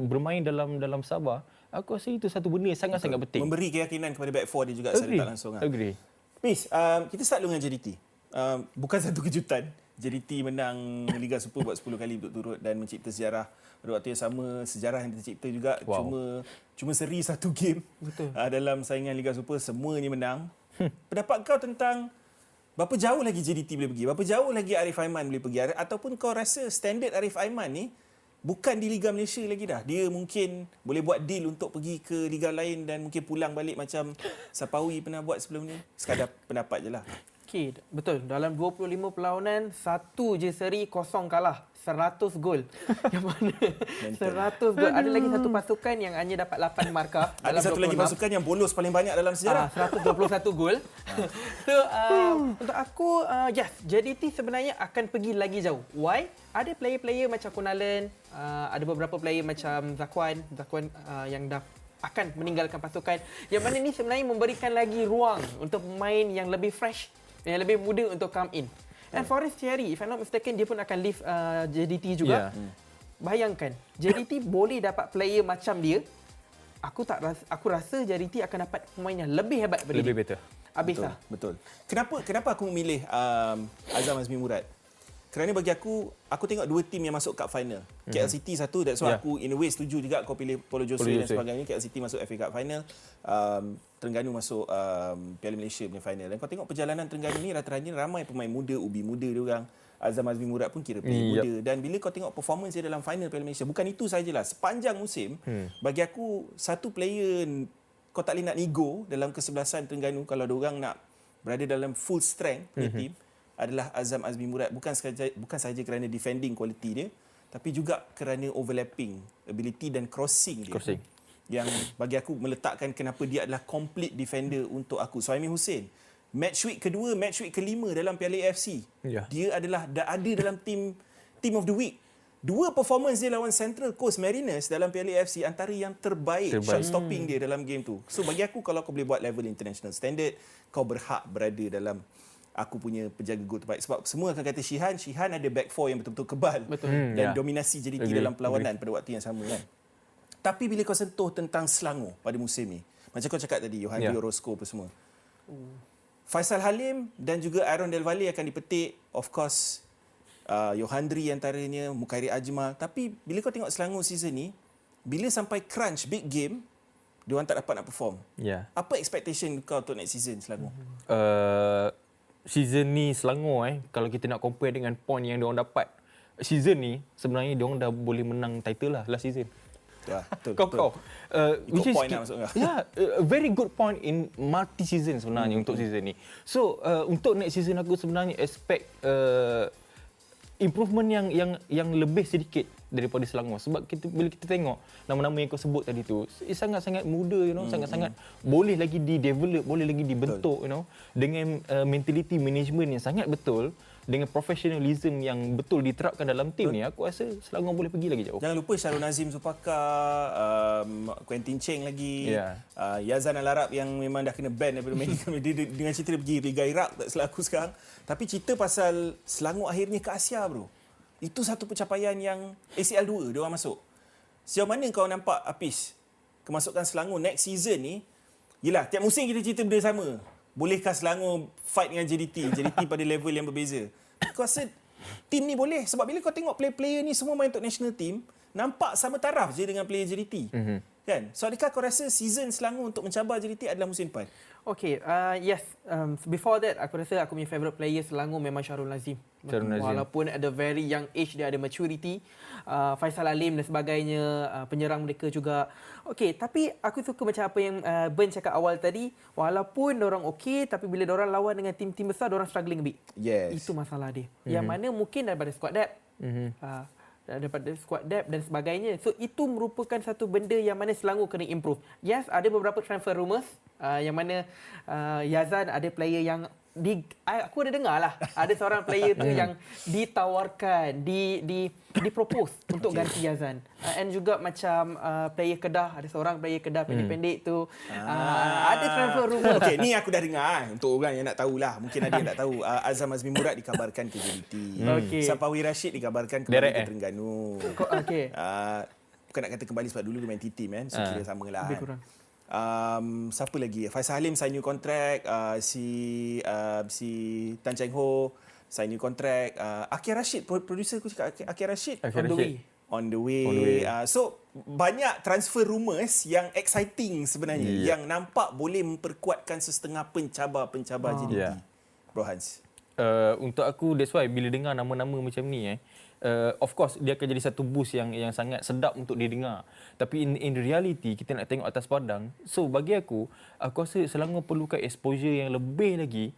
bermain dalam Sabah, aku rasa itu satu benda yang sangat-sangat penting. Memberi keyakinan kepada back four dia juga secara tak langsung. Agree. Miss, kita start dulu dengan JDT. Bukan satu kejutan. JDT menang Liga Super buat 10 kali berturut-turut dan mencipta sejarah. Pada waktu yang sama, sejarah yang tercipta juga. Cuma seri satu game. Betul. Dalam saingan Liga Super, semuanya menang. Pendapat kau tentang berapa jauh lagi JDT boleh pergi? Berapa jauh lagi Arif Aiman boleh pergi? Ataupun kau rasa standard Arif Aiman ni bukan di Liga Malaysia lagi dah. Dia mungkin boleh buat deal untuk pergi ke liga lain dan mungkin pulang balik macam Sapawi pernah buat sebelum ni. Sekadar pendapat je lah. Okey, betul. Dalam 25 perlawanan, satu je seri, kosong kalah. 100 gol. Yang mana 100 gol. Ada lagi satu pasukan yang hanya dapat 8 markah. Ada satu lagi pasukan yang bolos paling banyak dalam sejarah. 121 gol. So, untuk aku, yes, JDT sebenarnya akan pergi lagi jauh. Why? Ada player-player macam Kunalan, ada beberapa player macam Zakwan yang dah akan meninggalkan pasukan. Yang mana ni sebenarnya memberikan lagi ruang untuk pemain yang lebih fresh, yang lebih muda untuk come in. And Forestieri, if I'm not mistaken, dia pun akan leave JDT juga. Bayangkan, JDT boleh dapat player macam dia aku rasa JDT akan dapat pemain yang lebih hebat daripada Lebih dia. better. Habis Betul, lah. betul. Kenapa aku memilih Azam Azmi Murad? Kerana bagi aku tengok dua tim yang masuk cup final. KL City satu, that's why aku in a way setuju juga kau pilih Polo Jose dan sebagainya. KL City masuk FA Cup final. Terengganu masuk Piala Malaysia punya final. Dan kau tengok perjalanan Terengganu ni rata-rata ramai pemain muda, ubi muda diorang. Azam Azmi Murad pun kira player muda. Dan bila kau tengok performance dia dalam final Piala Malaysia, bukan itu sajalah. Sepanjang musim, bagi aku satu player kau tak boleh nak nego dalam kesebelasan Terengganu kalau diorang nak berada dalam full strength punya team adalah Azam Azmi Murad. Bukan sahaja kerana defending quality dia, tapi juga kerana overlapping ability dan crossing dia. Yang bagi aku meletakkan kenapa dia adalah complete defender untuk aku. Suhaimi Hussein, match week kedua, match week kelima dalam Piala AFC. Dia adalah dah ada dalam team of the week. Dua performance dia lawan Central Coast Mariners dalam Piala AFC antara yang terbaik. Shot stopping dia dalam game tu. So bagi aku kalau kau boleh buat level international standard, kau berhak berada dalam aku punya penjaga gol terbaik. Sebab semua akan kata Shihan ada back four yang betul-betul kebal. Dan dominasi JDT dalam perlawanan pada waktu yang sama kan. Tapi bila kau sentuh tentang Selangor pada musim ni, macam kau cakap tadi, Yohan Orozco apa semua. Faisal Halim dan juga Aaron Del Valle akan dipetik. Of course, Yohandri antaranya, Mukairi Ajmal. Tapi bila kau tengok Selangor season ni, bila sampai crunch big game, diorang tak dapat nak perform. Apa expectation kau untuk next season Selangor? Season ni Selangor kalau kita nak compare dengan point yang diorang dapat, season ni sebenarnya diorang dah boleh menang title lah last season. Betul. Kau. Ikut point lah maksudnya. A very good point in multi season sebenarnya untuk season ni. So untuk next season aku sebenarnya expect improvement yang lebih sedikit daripada Selangor. Sebab bila kita tengok nama-nama yang kau sebut tadi tu, sangat-sangat muda, sangat-sangat boleh lagi di-develop, boleh lagi dibentuk, dengan mentality management yang sangat betul, dengan professionalism yang betul diterapkan dalam tim ni, aku rasa Selangor boleh pergi lagi jauh. Jangan lupa Syarul Nazim Zulfaqar, Quentin Cheng lagi, Yazan Al-Arab yang memang dah kena ban daripada main dengan cerita dia pergi Liga Iraq tak salah aku sekarang. Tapi cerita pasal Selangor akhirnya ke Asia bro. Itu satu pencapaian yang ACL 2 dia orang masuk. Sejauh mana kau nampak Apis kemasukan Selangor next season ni? Yelah, tiap musim kita cerita benda sama. Bolehkah Selangor fight dengan JDT pada level yang berbeza? Kau rasa tim ni boleh? Sebab bila kau tengok player-player ni semua main untuk national team, nampak sama taraf je dengan player JDT. Kan? So adakah kau rasa season Selangor untuk mencabar JDT adalah musim depan? Okay, yes. Before that, aku rasa aku punya favourite player Selangor memang Syarul Nazim. Walaupun at the very young age dia ada maturity. Faisal Halim dan sebagainya, penyerang mereka juga. Okay, tapi aku suka macam apa yang Ben cakap awal tadi. Walaupun diorang okay, tapi bila diorang lawan dengan tim-tim besar, diorang struggling a bit. Itu masalah dia. Yang mana mungkin daripada squad depth. Daripada squad depth dan sebagainya. So itu merupakan satu benda yang mana Selangor kena improve. Yes, ada beberapa transfer rumours yang mana Yazan ada player yang aku ada dengar lah ada seorang player tu yang ditawarkan, dipropose untuk ganti Yazan. And juga macam player Kedah, ada seorang player Kedah pendek-pendek tu. Ada transfer rumours. Okey, ni aku dah dengar untuk orang yang nak tahulah. Mungkin ada yang tak tahu. Azam Azmi Murad dikabarkan ke JDT. Sapawi Rashid dikabarkan kembali ke Terengganu. Okey. Bukan nak kata kembali sebab dulu dia main T-Team kan. So kira sama lah. Lebih kurang. Siapa lagi? Faisal Halim sign new contract, si Tan Cheng Ho sign new contract, Akir Rashid, producer aku cakap Akir Rashid on the way. So banyak transfer rumours yang exciting sebenarnya, yang nampak boleh memperkuatkan sesetengah pencabar JDT. Bro Hans. Untuk aku, that's why bila dengar nama-nama macam ni of course dia akan jadi satu boost yang sangat sedap untuk didengar. Tapi in reality kita nak tengok atas padang. So bagi aku rasa Selangor perlukan exposure yang lebih lagi,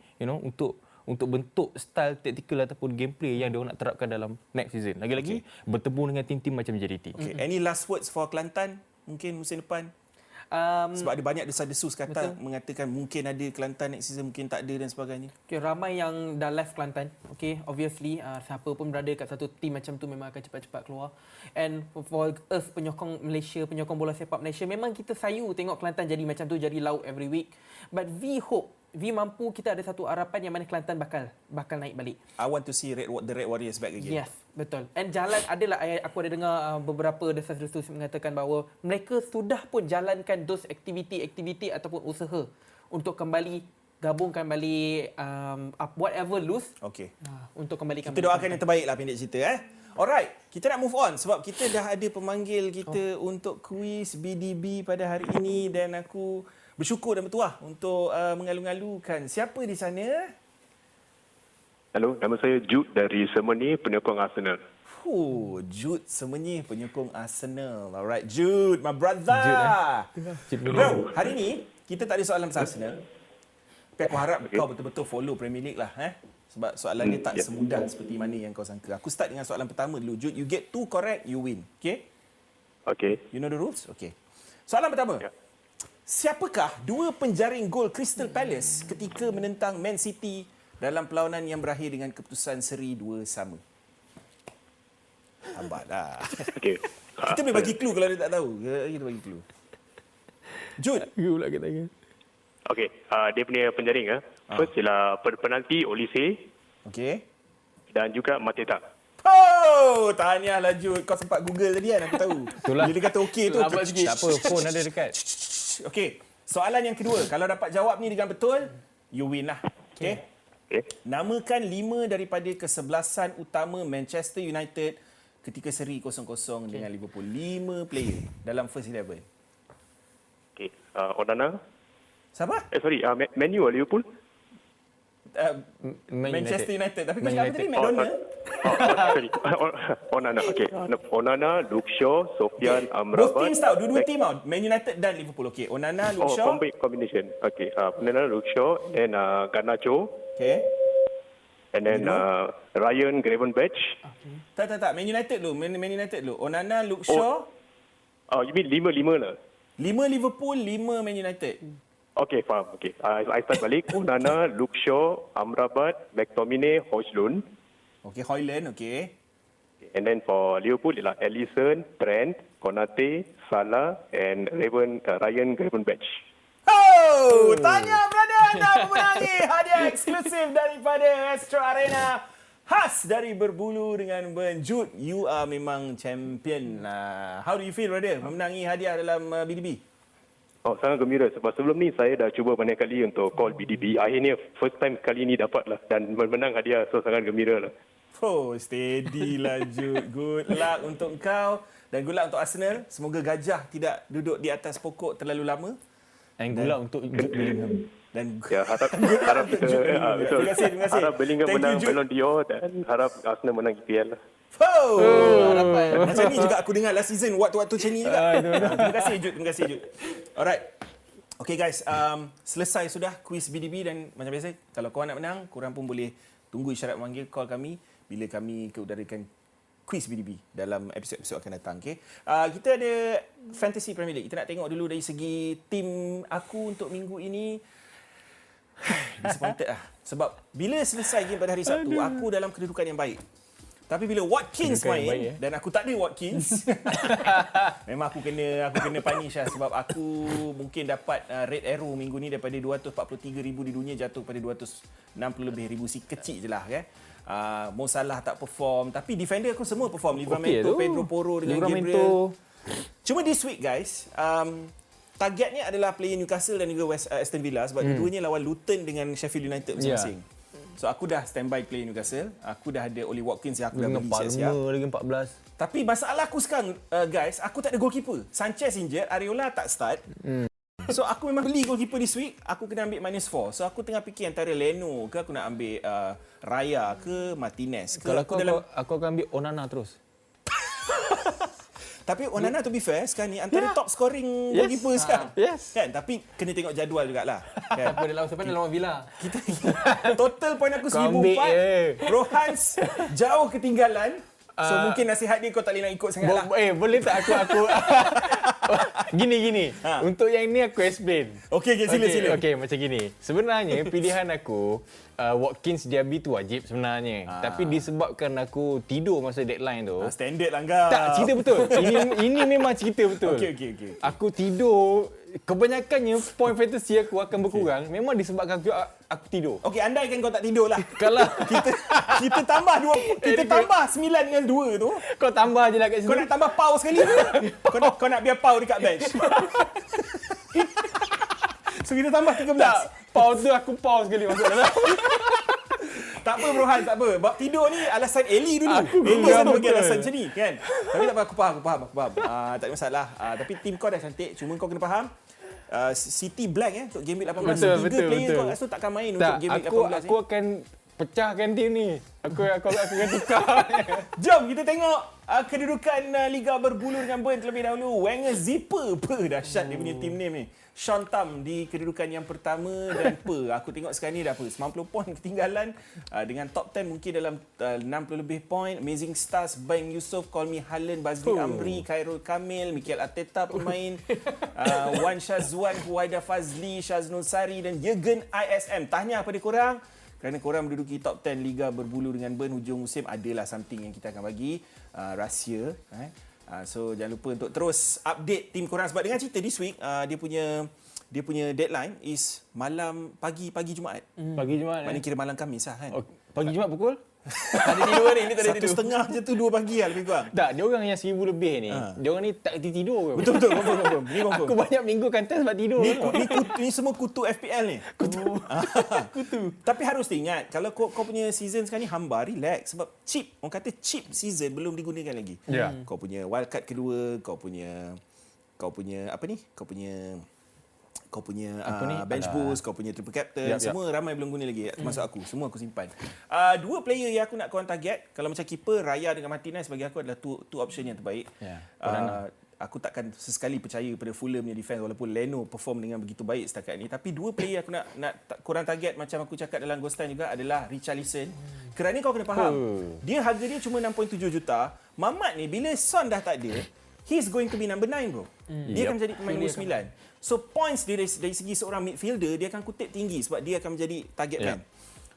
untuk bentuk style tactical ataupun gameplay yang diorang nak terapkan dalam next season. Lagi-lagi bertemu dengan tim-tim macam JDT. Okay. Any last words for Kelantan mungkin musim depan? Sebab ada banyak desas-desus kata mengatakan mungkin ada Kelantan next season, mungkin tak ada dan sebagainya. Okay, ramai yang dah left Kelantan. Okay, obviously siapa pun berada kat satu team macam tu memang akan cepat-cepat keluar. And for us penyokong Malaysia, penyokong bola sepak Malaysia, memang kita sayu tengok Kelantan jadi macam tu, jadi laut every week. But we hope mampu, kita ada satu harapan yang mana Kelantan bakal naik balik. I want to see the Red Warriors back again. Yes, betul. And jalan adalah, aku ada dengar beberapa desas-desus mengatakan bahawa mereka sudah pun jalankan those aktiviti ataupun usaha untuk kembali gabungkan balik whatever loose. Okay. Untuk kembalikan. Kita doakan yang terbaik lah pendek cerita. Alright, kita nak move on sebab kita dah ada pemanggil kita untuk kuis BDB pada hari ini dan aku bersyukur dan bertuah untuk mengalu-alukan. Siapa di sana? Hello, nama saya Jude dari Semenyih, penyokong Arsenal. Jude Semenyih, penyokong Arsenal. Alright, Jude, my brother. Jude, Bro, hari ni kita tak ada soalan pasal Arsenal. Tapi aku harap kau betul-betul follow Premier League lah. Sebab soalan ni tak semudah seperti mana yang kau sangka. Aku start dengan soalan pertama dulu. Jude, you get 2 correct, you win. Okay? Okay. You know the rules? Okay. Soalan pertama. Ya. Siapakah 2 penjaring gol Crystal Palace ketika menentang Man City dalam perlawanan yang berakhir dengan keputusan seri 2-2? Lambatlah. Okay. Kita boleh bagi clue kalau dia tak tahu. Kita bagi clue. Jude. You pula kata kan. Okay, dia punya penjaring. First ialah penalti Olise Okay. dan juga Mateta. Tahniahlah Jude. Kau sempat Google tadi kan, aku tahu. Itulah. Bila dia kata okey tu. Lambat sikit. Tak apa, phone ada dekat. Okey. Soalan yang kedua. Kalau dapat jawab ni dengan betul, you win lah. Okay. Okay. Namakan 5 daripada kesebelasan utama Manchester United ketika seri 0-0 dengan Liverpool. 5 player dalam first 11. Okay. Onana. Siapa? Man U or Liverpool? Manchester United. Tapi kau Man cakap apa United. tadi? McDonald? Sorry. Onana. Okay. Onana, Luke Shaw, Sofian Both Amrabat. teams tau. Dua-dua team tau. Man United dan Liverpool. Okay. Onana, Luke Shaw. Combination. Okay. Onana, Luke Shaw, and Garnacho, Okay. and then Ryan Gravenberch. Tak. Man United dulu. Man United dulu. Onana, Luke Shaw. You mean 5 lah? 5 Liverpool, 5 Man United. Okay, faham. Okay. I start balik. Onana, Luke Shaw, Amrabat, McTominay, Højlund. Okay, Højlund. Okay. And then for Liverpool, ialah Alisson, Trent, Konate, Salah, and Ryan Gravenberch. Tanya brother, anda memenangi hadiah eksklusif daripada Astro Arena. Khas dari Berbulu dengan Ben. Jude, you are memang champion. How do you feel brother, memenangi hadiah dalam BDB? Sangat gembira sebab sebelum ni saya dah cuba banyak kali untuk call BDB. Akhirnya first time kali ni dapat lah dan menang hadiah, so sangat gembira lah. Steady lah Jude. Good luck untuk kau dan good luck untuk Arsenal. Semoga gajah tidak duduk di atas pokok terlalu lama. And good luck untuk Jude Bellingham. Dan Harap kita betul. Terima kasih. Harap Bellingham Thank you, menang Jude. Ballon d'Or dan harap Arsenal menang EPL lah. Macam ni juga aku dengar last season waktu-waktu macam ni juga. Terima kasih Jude. Alright. Okay guys, selesai sudah kuis BDB dan macam biasa kalau korang nak menang, korang pun boleh tunggu isyarat memanggil call kami bila kami keudarakan kuis BDB dalam episod-episod akan datang. Okay? Kita ada Fantasy Premier League. Kita nak tengok dulu dari segi tim aku untuk minggu ini. Disappointed lah. Sebab bila selesai game pada hari Sabtu, aku dalam kedudukan yang baik. Tapi bila Watkins main dan aku tak ada Watkins, memang aku kena punish lah sebab aku mungkin dapat red arrow minggu ni daripada 243,000 di dunia jatuh pada 260 lebih ribu. Si kecil je lah kan. Mo Salah tak perform tapi defender aku semua perform. Livramento, Pedro Porro dengan Gabriel. Cuma this week guys, targetnya adalah player Newcastle dan juga Aston Villa sebab dua-duanya lawan Luton dengan Sheffield United masing-masing. So aku dah standby player Newcastle. Aku dah ada Oli Watkins yang aku dah beli siap-siap. Lagi 14. Tapi masalah aku sekarang guys, aku tak ada goalkeeper. Sanchez injured, Areola tak start. So aku memang beli goalkeeper this week, aku kena ambil -4. So aku tengah fikir antara Leno ke aku nak ambil Raya ke Martinez ke. Kalau aku akan ambil Onana terus. Tapi Onana to be fair sekarang ni antara top scoring goalkeeper sekarang. Yes. Kan? Tapi kena tengok jadual jugalah. Kan? Apa dia lawan siapa? Dia lawan Villa. Kita total point aku Kau ambil 1004. Rohans jauh ketinggalan. So mungkin nasihat dia kau tak boleh nak ikut sangat lah. Boleh tak aku gini. Untuk yang ni aku explain. Okey, sila. Okey, macam gini. Sebenarnya pilihan aku Watkins Diaby tu wajib sebenarnya. Tapi disebabkan aku tidur masa deadline tu. Standard lah kau. Tak, cerita betul. Ini memang cerita betul. Okey. Aku tidur kebanyakannya point fantasy aku akan berkurang memang disebabkan aku tidur. Okey, andaikan kau tak tidur lah. Kalau Kita tambah 9 dengan 2 tu. kau tambah je lah kat Kau situ. nak tambah pau sekali ke? Kau nak biar pau dekat bench. So kita tambah 13. Tak, pause tu aku pause sekali masuk dalam. Tak apa Brohan, tak apa. Bab tidur ni alasan Ellie dulu. Ellie faham selalu bagi betul. alasan macam ni kan. Tapi tak apa, aku faham. Tak ada masalah. Tapi tim kau dah cantik. Cuma kau kena faham. City blank untuk game week 18. Betul, 3 betul, player betul. kau kat situ takkan main untuk Tak, game week 18 aku akan pecahkan tim ni. Aku akan tukar. Jom kita tengok kedudukan Liga Berbulu dengan Burn terlebih dahulu. Wenger zipper. Dahsyat dia punya team name ni. Sean Tam di kedudukan yang pertama dan aku tengok sekarang ni dah 90 poin ketinggalan dengan top 10 mungkin dalam 60 lebih poin. Amazing Stars, Bain Yusof, Call Me Haaland, Bazli Amri, Khairul Kamil, Mikel Arteta pemain, Wan Shazwan, Huwaida Fazli, Shaznul Sari dan Jürgen ISM. Tahniah pada korang kerana korang menduduki top 10 Liga Berbulu dengan Burn hujung musim. Adalah something yang kita akan bagi rahsia. So jangan lupa untuk terus update tim korang sebab dengan cerita this week dia punya deadline is pagi Jumaat. Pagi Jumaat. Maknanya kira malam Khamis lah kan. Oh, pagi Jumaat pukul? Tak ada tidur ni, tak ada tidur. 1:30 je tu 2 pagi lah lebih kurang. Tak, dia orang yang 1000 lebih ni. Dia orang ni tak tidur ke? Betul, confirm. Ni confirm. Aku banyak minggu kantas sebab tidur. Ni semua kutu FPL ni. Kutu. Tapi harus ingat, kalau kau punya season sekarang ni hamba, relax. Sebab cheap. Orang kata cheap season belum digunakan lagi. Ya. Kau punya wildcard kedua, kau punya apa ni? Kau punya bench boost, kau punya triple captain, semua ramai belum guna lagi. Termasuk aku, semua aku simpan. 2 player yang aku nak korang target, kalau macam keeper, Raya dengan Martinez bagi aku adalah two option yang terbaik. Aku takkan sesekali percaya pada Fulham punya defense walaupun Leno perform dengan begitu baik setakat ni. Tapi 2 player aku nak korang target macam aku cakap dalam Ghost Time juga adalah Richarlison. Kerana kau kena faham, harga dia cuma 6.7 juta. Mamat ni bila Son dah tak ada, he's going to be number 9 bro. Dia akan menjadi pemain nombor 9. So points dia dari segi seorang midfielder, dia akan kutip tinggi sebab dia akan menjadi target man.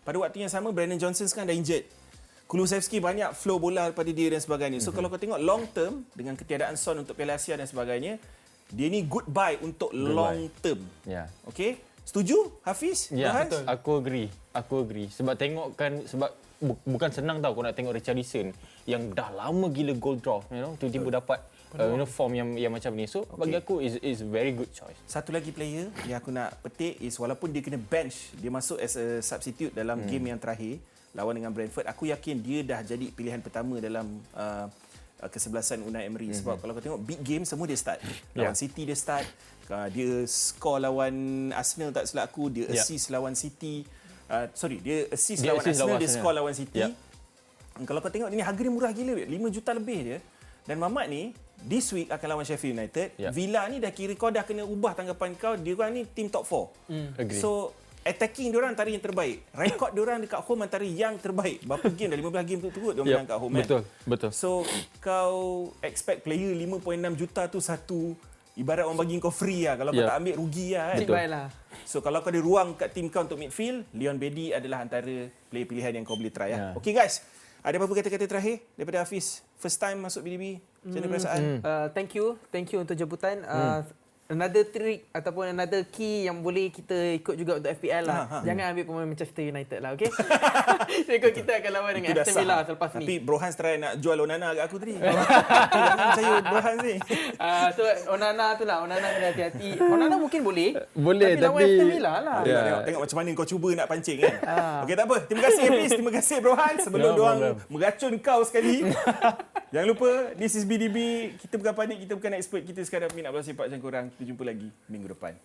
Pada waktu yang sama, Brandon Johnson sekarang dah injured. Kulusevski banyak flow bola daripada dia dan sebagainya. So kalau kau tengok long term dengan ketiadaan Son untuk Piala Asia dan sebagainya, dia ni good buy untuk long term. Ya. Okay? Setuju Hafiz? Ya, Rohan? betul. Aku agree. Sebab bukan senang tau kau nak tengok Richarlison yang dah lama gila goal draw, tiba-tiba dapat form yang macam ni. So bagi aku is very good choice. Satu lagi player yang aku nak petik is walaupun dia kena bench, dia masuk as a substitute dalam game yang terakhir lawan dengan Brentford. Aku yakin dia dah jadi pilihan pertama dalam kesebelasan Unai Emery. Sebab kalau kau tengok big game semua dia start. Lawan City dia start, dia score lawan Arsenal tak silap aku, dia assist lawan City. Dia assist lawan Arsenal, dia score lawan City. Kalau kau tengok ini harga dia murah gila, 5 juta lebih dia. Dan Mamat ni this week akan lawan Sheffield United. Villa ni dah kira kau dah kena ubah tanggapan kau. Dia orang ni team top 4. So attacking dia orang antara yang terbaik. Rekod dia orang dekat home antara yang terbaik. Berapa game dah 15 game turut-turut dia menang kat home Betul. So kau expect player 5.6 juta tu satu ibarat orang bagi kau free lah. Kalau kau tak ambil rugi lah kan. Baiklah. So kalau kau ada ruang kat team kau untuk midfield, Leon Bailey adalah antara player pilihan yang kau boleh try lah. Okay guys. Ada apa-apa kata-kata terakhir daripada Hafiz? First time masuk BDB, macam mana perasaan? Thank you untuk jemputan. Another trick ataupun another key yang boleh kita ikut juga untuk FPL lah. Jangan ambil pemain Manchester United lah, okey? Rekod kita akan lawan dengan Aston Villa selepas ni. Tapi Brohan try nak jual Onana kat aku tadi. Jangan percaya Brohan ni. So Onana tu lah, Onana kena hati-hati. Onana mungkin boleh. Boleh, tapi lawan tapi- Aston Villa lah. Tengok macam mana kau cuba nak pancing kan. Okey, tak apa. Terima kasih Hafiz, terima kasih Brohan sebelum diorang meracun kau sekali. Jangan lupa, this is BDB. Kita bukan panik, kita bukan expert. Kita sekarang minat bola sepak macam korang. Kita jumpa lagi minggu depan.